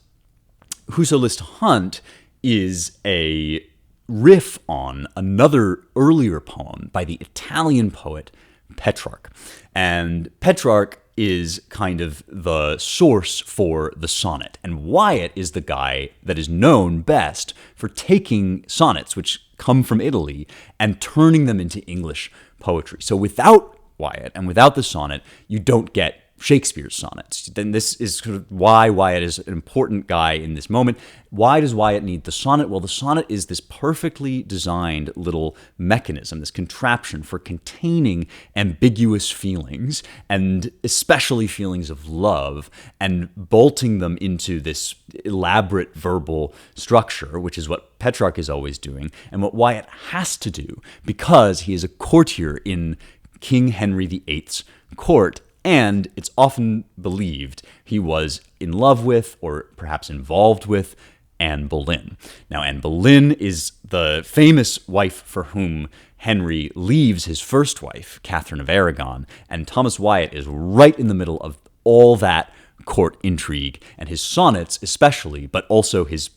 [SPEAKER 1] Whoso Lists to Hunt is a riff on another earlier poem by the Italian poet Petrarch. And Petrarch is kind of the source for the sonnet. And Wyatt is the guy that is known best for taking sonnets, which come from Italy, and turning them into English poetry. So without Wyatt and without the sonnet, you don't get Shakespeare's sonnets. Then this is sort of why Wyatt is an important guy in this moment. Why does Wyatt need the sonnet? Well, the sonnet is this perfectly designed little mechanism, this contraption for containing ambiguous feelings, and especially feelings of love, and bolting them into this elaborate verbal structure, which is what Petrarch is always doing, and what Wyatt has to do, because he is a courtier in King Henry VIII's court. And it's often believed he was in love with, or perhaps involved with, Anne Boleyn. Now, Anne Boleyn is the famous wife for whom Henry leaves his first wife, Catherine of Aragon, and Thomas Wyatt is right in the middle of all that court intrigue, and his sonnets especially, but also his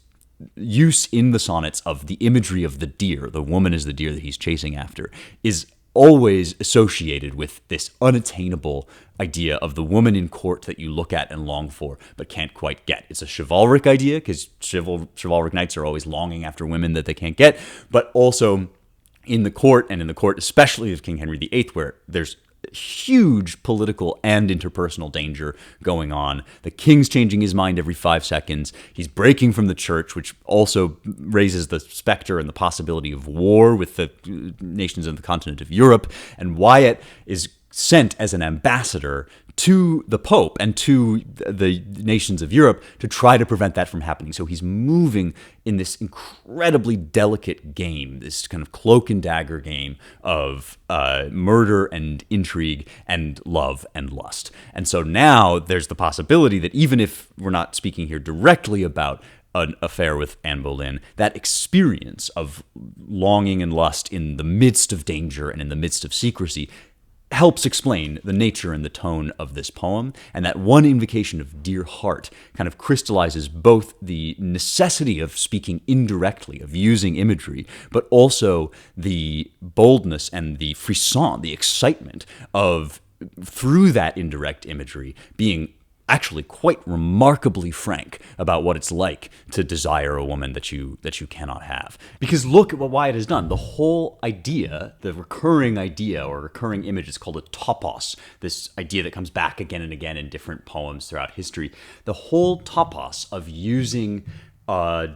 [SPEAKER 1] use in the sonnets of the imagery of the deer, the woman is the deer that he's chasing after, is always associated with this unattainable idea of the woman in court that you look at and long for but can't quite get. It's a chivalric idea, because chivalric knights are always longing after women that they can't get, but also in the court, and in the court especially of King Henry VIII, where there's huge political and interpersonal danger going on. The king's changing his mind every 5 seconds. He's breaking from the church, which also raises the specter and the possibility of war with the nations of the continent of Europe. And Wyatt is sent as an ambassador to the Pope and to the nations of Europe to try to prevent that from happening. So he's moving in this incredibly delicate game, this kind of cloak and dagger game of murder and intrigue and love and lust. And so now there's the possibility that even if we're not speaking here directly about an affair with Anne Boleyn, that experience of longing and lust in the midst of danger and in the midst of secrecy helps explain the nature and the tone of this poem. And that one invocation of dear heart kind of crystallizes both the necessity of speaking indirectly, of using imagery, but also the boldness and the frisson, the excitement of, through that indirect imagery, being actually quite remarkably frank about what it's like to desire a woman that you cannot have. Because look at what Wyatt has done. The whole idea, the recurring idea or recurring image is called a topos, this idea that comes back again and again in different poems throughout history. The whole topos of using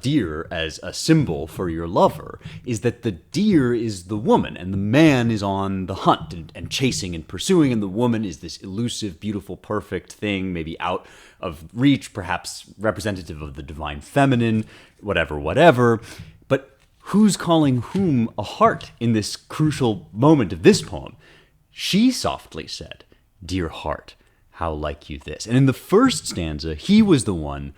[SPEAKER 1] deer as a symbol for your lover is that the deer is the woman and the man is on the hunt and chasing and pursuing, and the woman is this elusive, beautiful, perfect thing, maybe out of reach, perhaps representative of the divine feminine, whatever. But who's calling whom a heart in this crucial moment of this poem? She softly said, "Dear heart, how like you this?" And in the first stanza, he was the one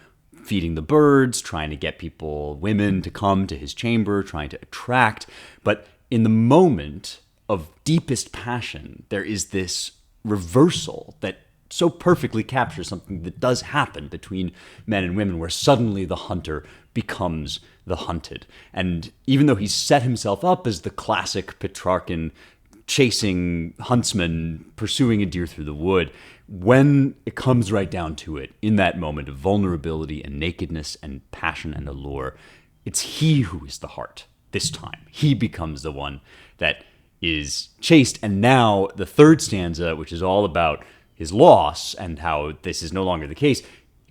[SPEAKER 1] feeding the birds, trying to get women to come to his chamber, trying to attract. But in the moment of deepest passion, there is this reversal that so perfectly captures something that does happen between men and women, where suddenly the hunter becomes the hunted. And even though he's set himself up as the classic Petrarchan chasing huntsman pursuing a deer through the wood, when it comes right down to it, in that moment of vulnerability and nakedness and passion and allure, it's he who is the heart this time. He becomes the one that is chased. And now the third stanza, which is all about his loss and how this is no longer the case,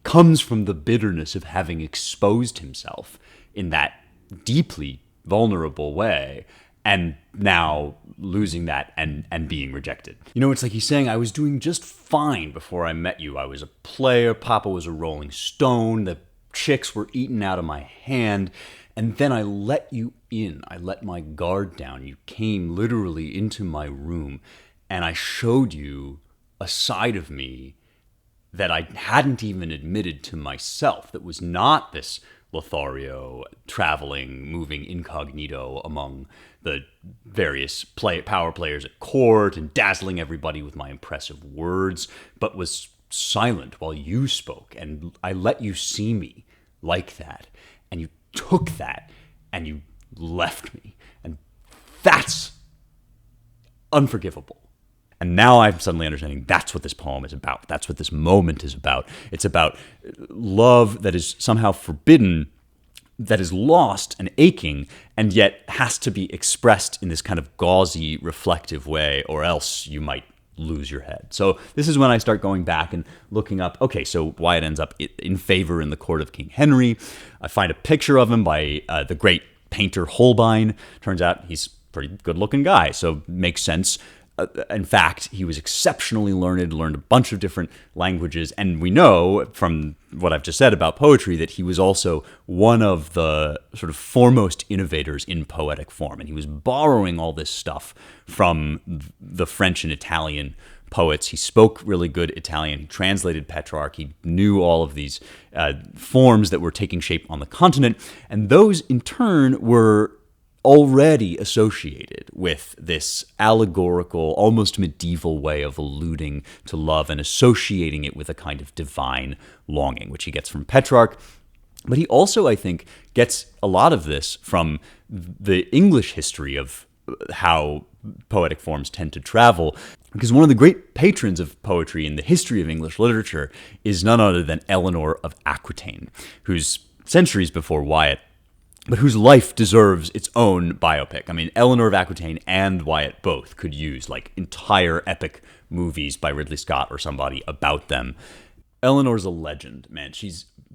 [SPEAKER 1] comes from the bitterness of having exposed himself in that deeply vulnerable way, and now losing that and being rejected. You know, it's like he's saying, I was doing just fine before I met you. I was a player, Papa was a Rolling Stone, the chicks were eaten out of my hand, and then I let you in. I let my guard down. You came literally into my room, and I showed you a side of me that I hadn't even admitted to myself, that was not this Lothario traveling, moving incognito among the various power players at court and dazzling everybody with my impressive words, but was silent while you spoke, and I let you see me like that, and you took that and you left me, and that's unforgivable. And now I'm suddenly understanding that's what this poem is about. That's what this moment is about. It's about love that is somehow forbidden, that is lost and aching, and yet has to be expressed in this kind of gauzy, reflective way, or else you might lose your head. So this is when I start going back and looking up, okay, so Wyatt ends up in favor in the court of King Henry. I find a picture of him by the great painter Holbein. Turns out he's a pretty good-looking guy, so makes sense. In fact, he was exceptionally learned a bunch of different languages, and we know from what I've just said about poetry that he was also one of the sort of foremost innovators in poetic form, and he was borrowing all this stuff from the French and Italian poets. He spoke really good Italian. He translated Petrarch. He knew all of these forms that were taking shape on the continent, and those in turn were already associated with this allegorical, almost medieval way of alluding to love and associating it with a kind of divine longing, which he gets from Petrarch. But he also, I think, gets a lot of this from the English history of how poetic forms tend to travel, because one of the great patrons of poetry in the history of English literature is none other than Eleanor of Aquitaine, who's centuries before Wyatt, but whose life deserves its own biopic. I mean, Eleanor of Aquitaine and Wyatt both could use like entire epic movies by Ridley Scott or somebody about them. Eleanor's a legend, man.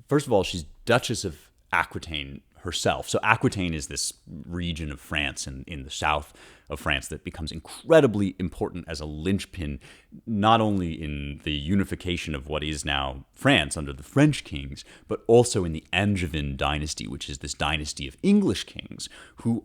[SPEAKER 1] First of all, she's Duchess of Aquitaine herself. So Aquitaine is this region of France in the south of France that becomes incredibly important as a linchpin, not only in the unification of what is now France under the French kings, but also in the Angevin dynasty, which is this dynasty of English kings who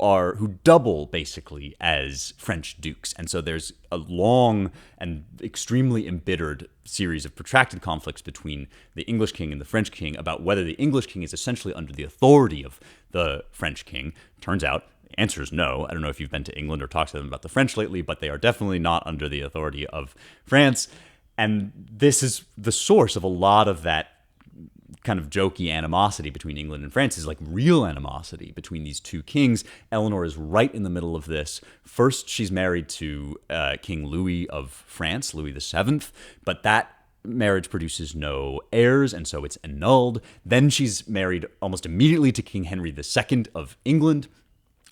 [SPEAKER 1] double basically as French dukes. And so there's a long and extremely embittered series of protracted conflicts between the English king and the French king about whether the English king is essentially under the authority of the French king. Turns out the answer is no. I don't know if you've been to England or talked to them about the French lately, but they are definitely not under the authority of France. And this is the source of a lot of that kind of jokey animosity between England and France, is like real animosity between these two kings. Eleanor is right in the middle of this. First, she's married to King Louis of France, Louis VII, but that marriage produces no heirs, and so it's annulled. Then she's married almost immediately to King Henry II of England,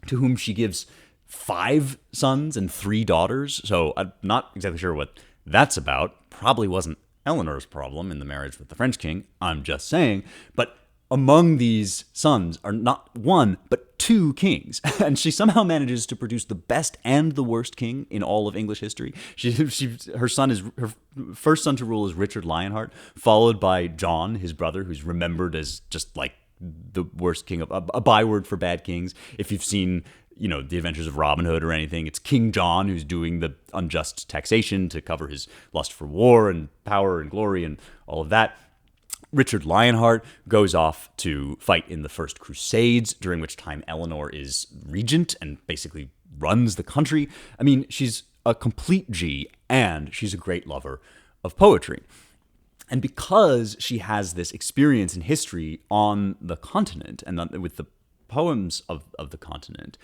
[SPEAKER 1] to whom she gives 5 sons and 3 daughters. So I'm not exactly sure what that's about. Probably wasn't Eleanor's problem in the marriage with the French king, I'm just saying. But among these sons are not 1, but 2 kings. And she somehow manages to produce the best and the worst king in all of English history. Her first son to rule is Richard Lionheart, followed by John, his brother, who's remembered as just like the worst king, a byword for bad kings. If you've seen, The Adventures of Robin Hood or anything, it's King John who's doing the unjust taxation to cover his lust for war and power and glory and all of that. Richard Lionheart goes off to fight in the First Crusades, during which time Eleanor is regent and basically runs the country. I mean, she's a complete G, and she's a great lover of poetry. And because she has this experience in history on the continent and with the poems of the continent,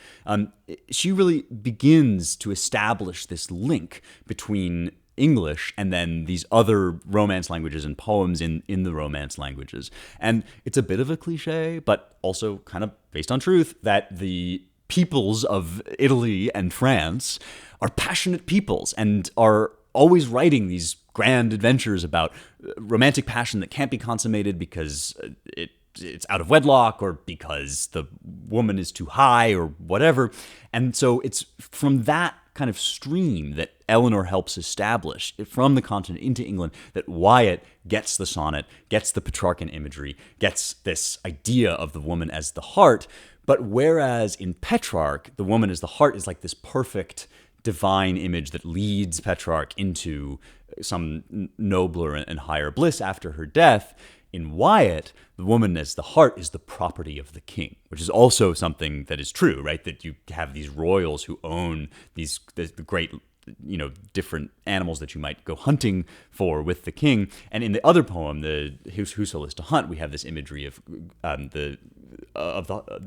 [SPEAKER 1] she really begins to establish this link between English and then these other Romance languages and poems in the Romance languages. And it's a bit of a cliche, but also kind of based on truth, that the peoples of Italy and France are passionate peoples and are always writing these grand adventures about romantic passion that can't be consummated because it's out of wedlock or because the woman is too high or whatever. And so it's from that kind of stream that Eleanor helps establish from the continent into England that Wyatt gets the sonnet, gets the Petrarchan imagery, gets this idea of the woman as the heart. But whereas in Petrarch, the woman as the heart is like this perfect divine image that leads Petrarch into some nobler and higher bliss after her death, in Wyatt, the woman as the heart is the property of the king, which is also something that is true, right? That you have these royals who own the great, different animals that you might go hunting for with the king. And in the other poem, the Whoso Lives to Hunt, we have this imagery of the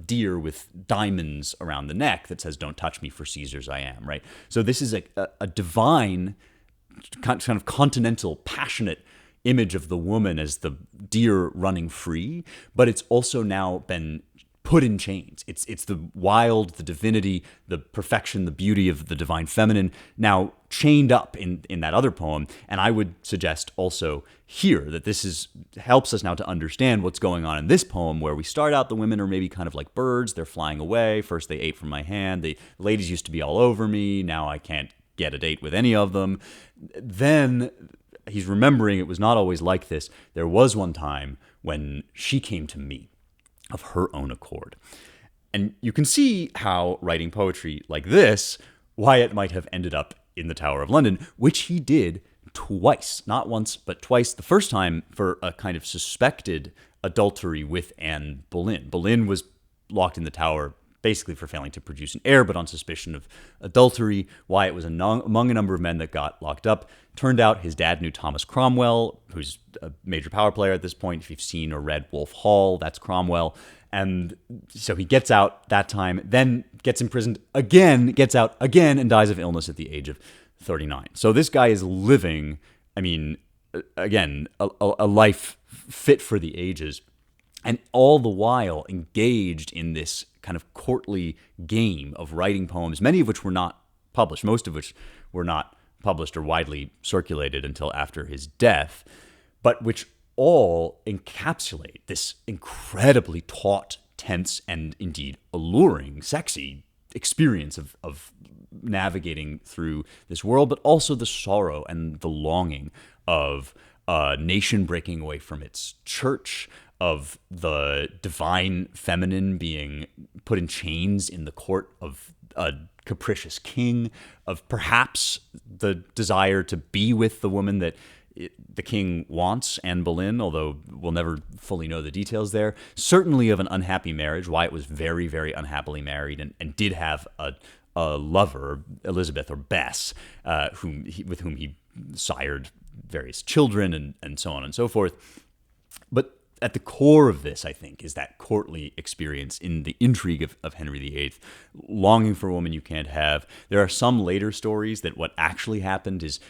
[SPEAKER 1] deer with diamonds around the neck that says, "Don't touch me, for Caesar's I am," right? So this is a divine, kind of continental, passionate image of the woman as the deer running free, but it's also now been put in chains. It's the wild, the divinity, the perfection, the beauty of the divine feminine now chained up in that other poem. And I would suggest also here that this helps us now to understand what's going on in this poem, where we start out, the women are maybe kind of like birds. They're flying away. First they ate from my hand. The ladies used to be all over me. Now I can't get a date with any of them. Then he's remembering it was not always like this. There was one time when she came to me of her own accord. And you can see how writing poetry like this, Wyatt might have ended up in the Tower of London, which he did twice, not once, but twice. The first time for a kind of suspected adultery with Anne Boleyn. Boleyn was locked in the Tower basically for failing to produce an heir, but on suspicion of adultery. Wyatt was among a number of men that got locked up. Turned out his dad knew Thomas Cromwell, who's a major power player at this point. If you've seen or read Wolf Hall, that's Cromwell. And so he gets out that time, then gets imprisoned again, gets out again, and dies of illness at the age of 39. So this guy is living, again, a life fit for the ages. And all the while engaged in this kind of courtly game of writing poems, many of which were not published, most of which were not published or widely circulated until after his death, but which all encapsulate this incredibly taut, tense, and indeed alluring, sexy experience of navigating through this world, but also the sorrow and the longing of a nation breaking away from its church, of the divine feminine being put in chains in the court of a capricious king, of perhaps the desire to be with the woman that the king wants, Anne Boleyn, although we'll never fully know the details there. Certainly of an unhappy marriage. Wyatt was very, very unhappily married and did have a lover, Elizabeth or Bess, with whom he sired various children and so on and so forth. But at the core of this, I think, is that courtly experience in the intrigue of Henry VIII, longing for a woman you can't have. There are some later stories that what actually happened is,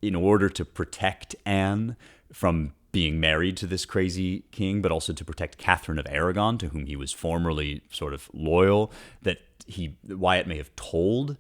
[SPEAKER 1] in order to protect Anne from being married to this crazy king, but also to protect Catherine of Aragon, to whom he was formerly sort of loyal, that Wyatt may have told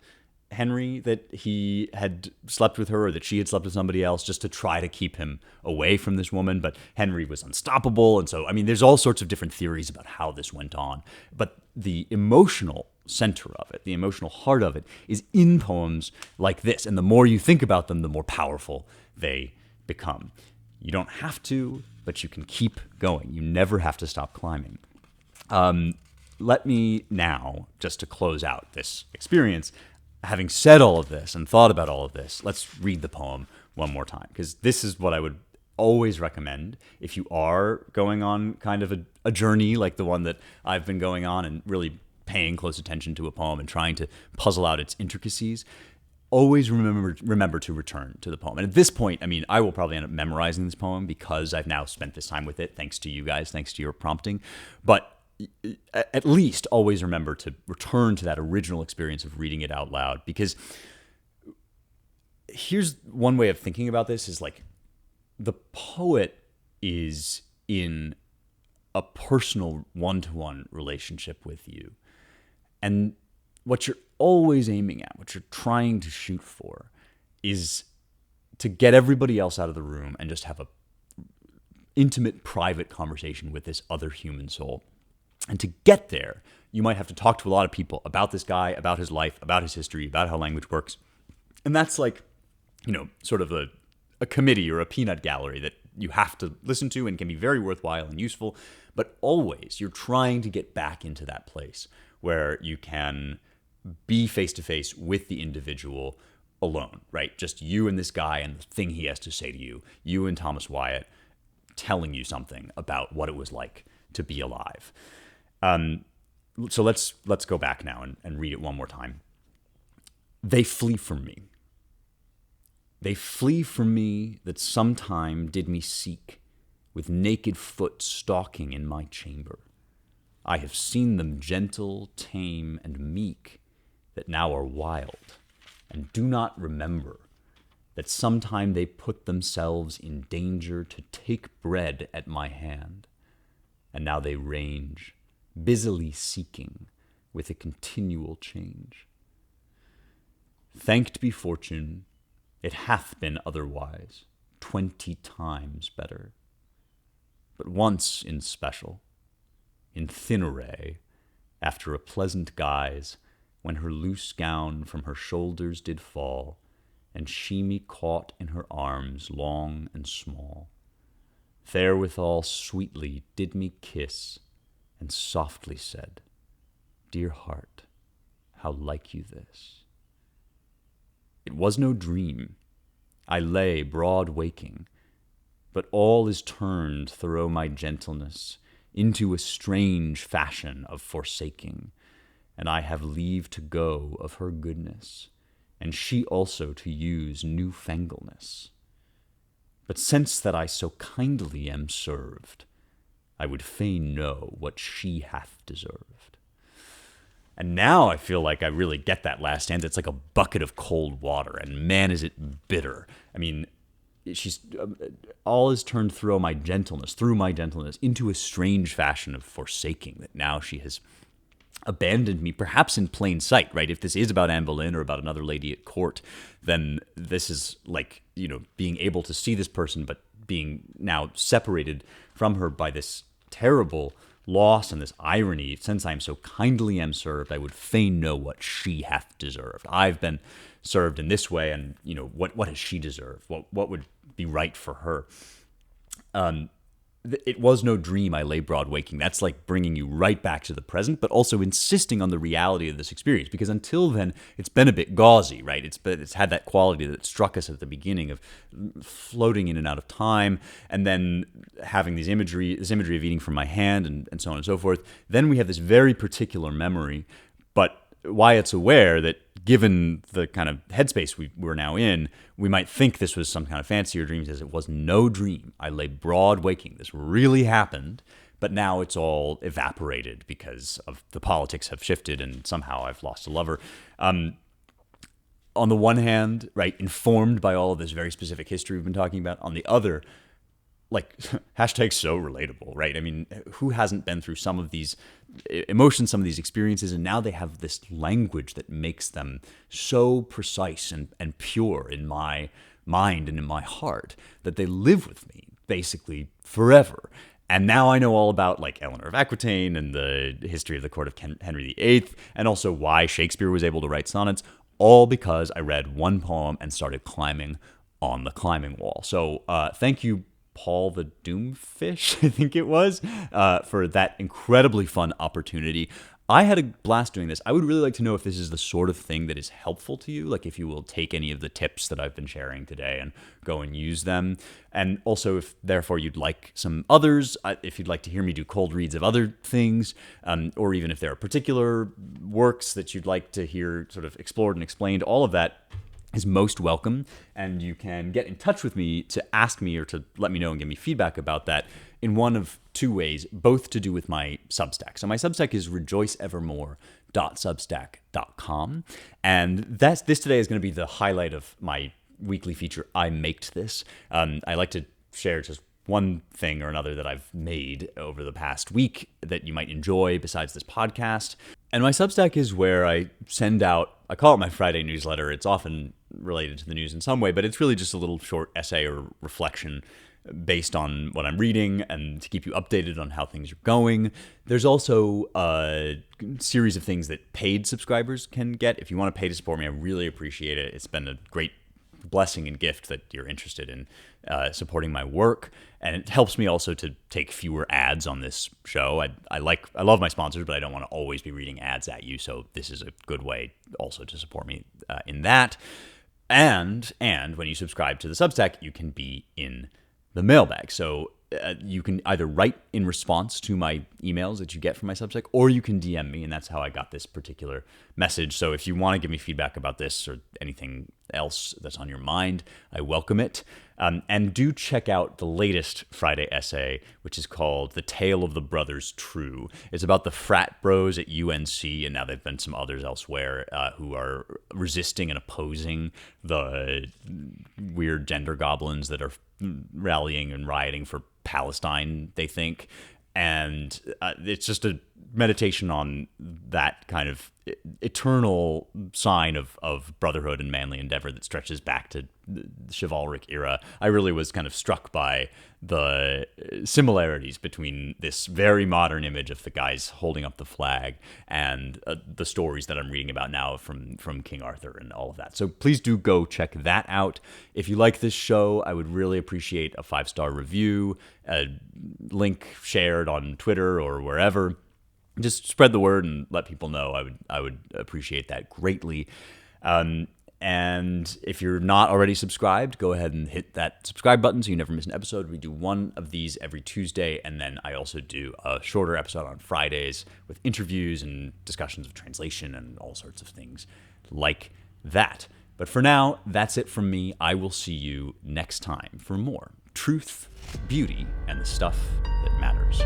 [SPEAKER 1] Henry that he had slept with her or that she had slept with somebody else, just to try to keep him away from this woman. But Henry was unstoppable. And so, I mean, there's all sorts of different theories about how this went on. But the emotional center of it, the emotional heart of it, is in poems like this. And the more you think about them, the more powerful they become. You don't have to, but you can keep going. You never have to stop climbing. Let me now, just to close out this experience, having said all of this and thought about all of this, let's read the poem one more time, because this is what I would always recommend if you are going on kind of a journey like the one that I've been going on, and really paying close attention to a poem and trying to puzzle out its intricacies. Always remember to return to the poem. And at this point, I mean, I will probably end up memorizing this poem because I've now spent this time with it, thanks to you guys, thanks to your prompting. But at least always remember to return to that original experience of reading it out loud, because here's one way of thinking about this is like, the poet is in a personal one-to-one relationship with you. And what you're always aiming at, what you're trying to shoot for, is to get everybody else out of the room and just have a intimate, private conversation with this other human soul. And to get there, you might have to talk to a lot of people about this guy, about his life, about his history, about how language works. And that's like, sort of a committee or a peanut gallery that you have to listen to and can be very worthwhile and useful. But always you're trying to get back into that place where you can be face-to-face with the individual alone, right? Just you and this guy and the thing he has to say to you, you and Thomas Wyatt telling you something about what it was like to be alive. So let's go back now and read it one more time. They flee from me. They flee from me that sometime did me seek, with naked foot stalking in my chamber. I have seen them gentle, tame, and meek, that now are wild, and do not remember that sometime they put themselves in danger to take bread at my hand, and now they range, busily seeking, with a continual change. Thanked be fortune, it hath been otherwise, 20 times better. But once in special, in thin array, after a pleasant guise, when her loose gown from her shoulders did fall, and she me caught in her arms long and small, therewithal sweetly did me kiss, and softly said, Dear heart, how like you this? It was no dream, I lay broad waking, but all is turned through my gentleness into a strange fashion of forsaking, and I have leave to go of her goodness, and she also to use newfangleness. But since that I so kindly am served, I would fain know what she hath deserved. And now I feel like I really get that last stanza. It's like a bucket of cold water, and man, is it bitter. I mean, she's all is turned through my gentleness, into a strange fashion of forsaking, that now she has abandoned me, perhaps in plain sight, right? If this is about Anne Boleyn or about another lady at court, then this is like, being able to see this person, but being now separated from her by this terrible loss and this irony. Since I am so kindly am served, I would fain know what she hath deserved. I've been served in this way, and what has she deserved? What would be right for her? It was no dream I lay broad waking. That's like bringing you right back to the present, but also insisting on the reality of this experience. Because until then, it's been a bit gauzy, right? It's had that quality that struck us at the beginning of floating in and out of time, and then having this imagery of eating from my hand, and so on and so forth. Then we have this very particular memory, but Wyatt's aware that given the kind of headspace we're now in, we might think this was some kind of fancier dream. He says it was no dream. I lay broad waking. This really happened, but now it's all evaporated because of the politics have shifted and somehow I've lost a lover. On the one hand, right, informed by all of this very specific history we've been talking about. On the other, like, hashtag so relatable, right? I mean, who hasn't been through some of these emotions, some of these experiences, and now they have this language that makes them so precise and pure in my mind and in my heart that they live with me basically forever. And now I know all about, like, Eleanor of Aquitaine and the history of the court of Henry VIII, and also why Shakespeare was able to write sonnets, all because I read one poem and started climbing on the climbing wall. So thank you, Paul the Doomfish, I think it was, for that incredibly fun opportunity. I had a blast doing this. I would really like to know if this is the sort of thing that is helpful to you, like if you will take any of the tips that I've been sharing today and go and use them. And also if, therefore, you'd like some others, if you'd like to hear me do cold reads of other things, or even if there are particular works that you'd like to hear sort of explored and explained, all of that is most welcome, and you can get in touch with me to ask me or to let me know and give me feedback about that in one of two ways, both to do with my Substack. So my Substack is rejoiceevermore.substack.com, and this today is going to be the highlight of my weekly feature, I Maked This. I like to share just one thing or another that I've made over the past week that you might enjoy besides this podcast. And my Substack is where I send out, I call it my Friday newsletter. It's often related to the news in some way, but it's really just a little short essay or reflection based on what I'm reading and to keep you updated on how things are going. There's also a series of things that paid subscribers can get. If you want to pay to support me, I really appreciate it. It's been a great blessing and gift that you're interested in supporting my work, and it helps me also to take fewer ads on this show. I love my sponsors, but I don't want to always be reading ads at you, so this is a good way also to support me in that. And when you subscribe to the Substack, you can be in the mailbag. So you can either write in response to my emails that you get from my Substack, or you can DM me, and that's how I got this particular message. So if you want to give me feedback about this or anything else that's on your mind, I welcome it. And do check out the latest Friday essay, which is called The Tale of the Brothers True. It's about the frat bros at UNC, and now there've been some others elsewhere who are resisting and opposing the weird gender goblins that are rallying and rioting for Palestine, they think. And it's just a meditation on that kind of eternal sign of brotherhood and manly endeavor that stretches back to the chivalric era. I really was kind of struck by the similarities between this very modern image of the guys holding up the flag and the stories that I'm reading about now from King Arthur and all of that. So please do go check that out. If you like this show, I would really appreciate a 5-star review, a link shared on Twitter or wherever. Just spread the word and let people know. I would appreciate that greatly. And if you're not already subscribed, go ahead and hit that subscribe button so you never miss an episode. We do one of these every Tuesday, and then I also do a shorter episode on Fridays with interviews and discussions of translation and all sorts of things like that. But for now, that's it from me. I will see you next time for more truth, beauty, and the stuff that matters.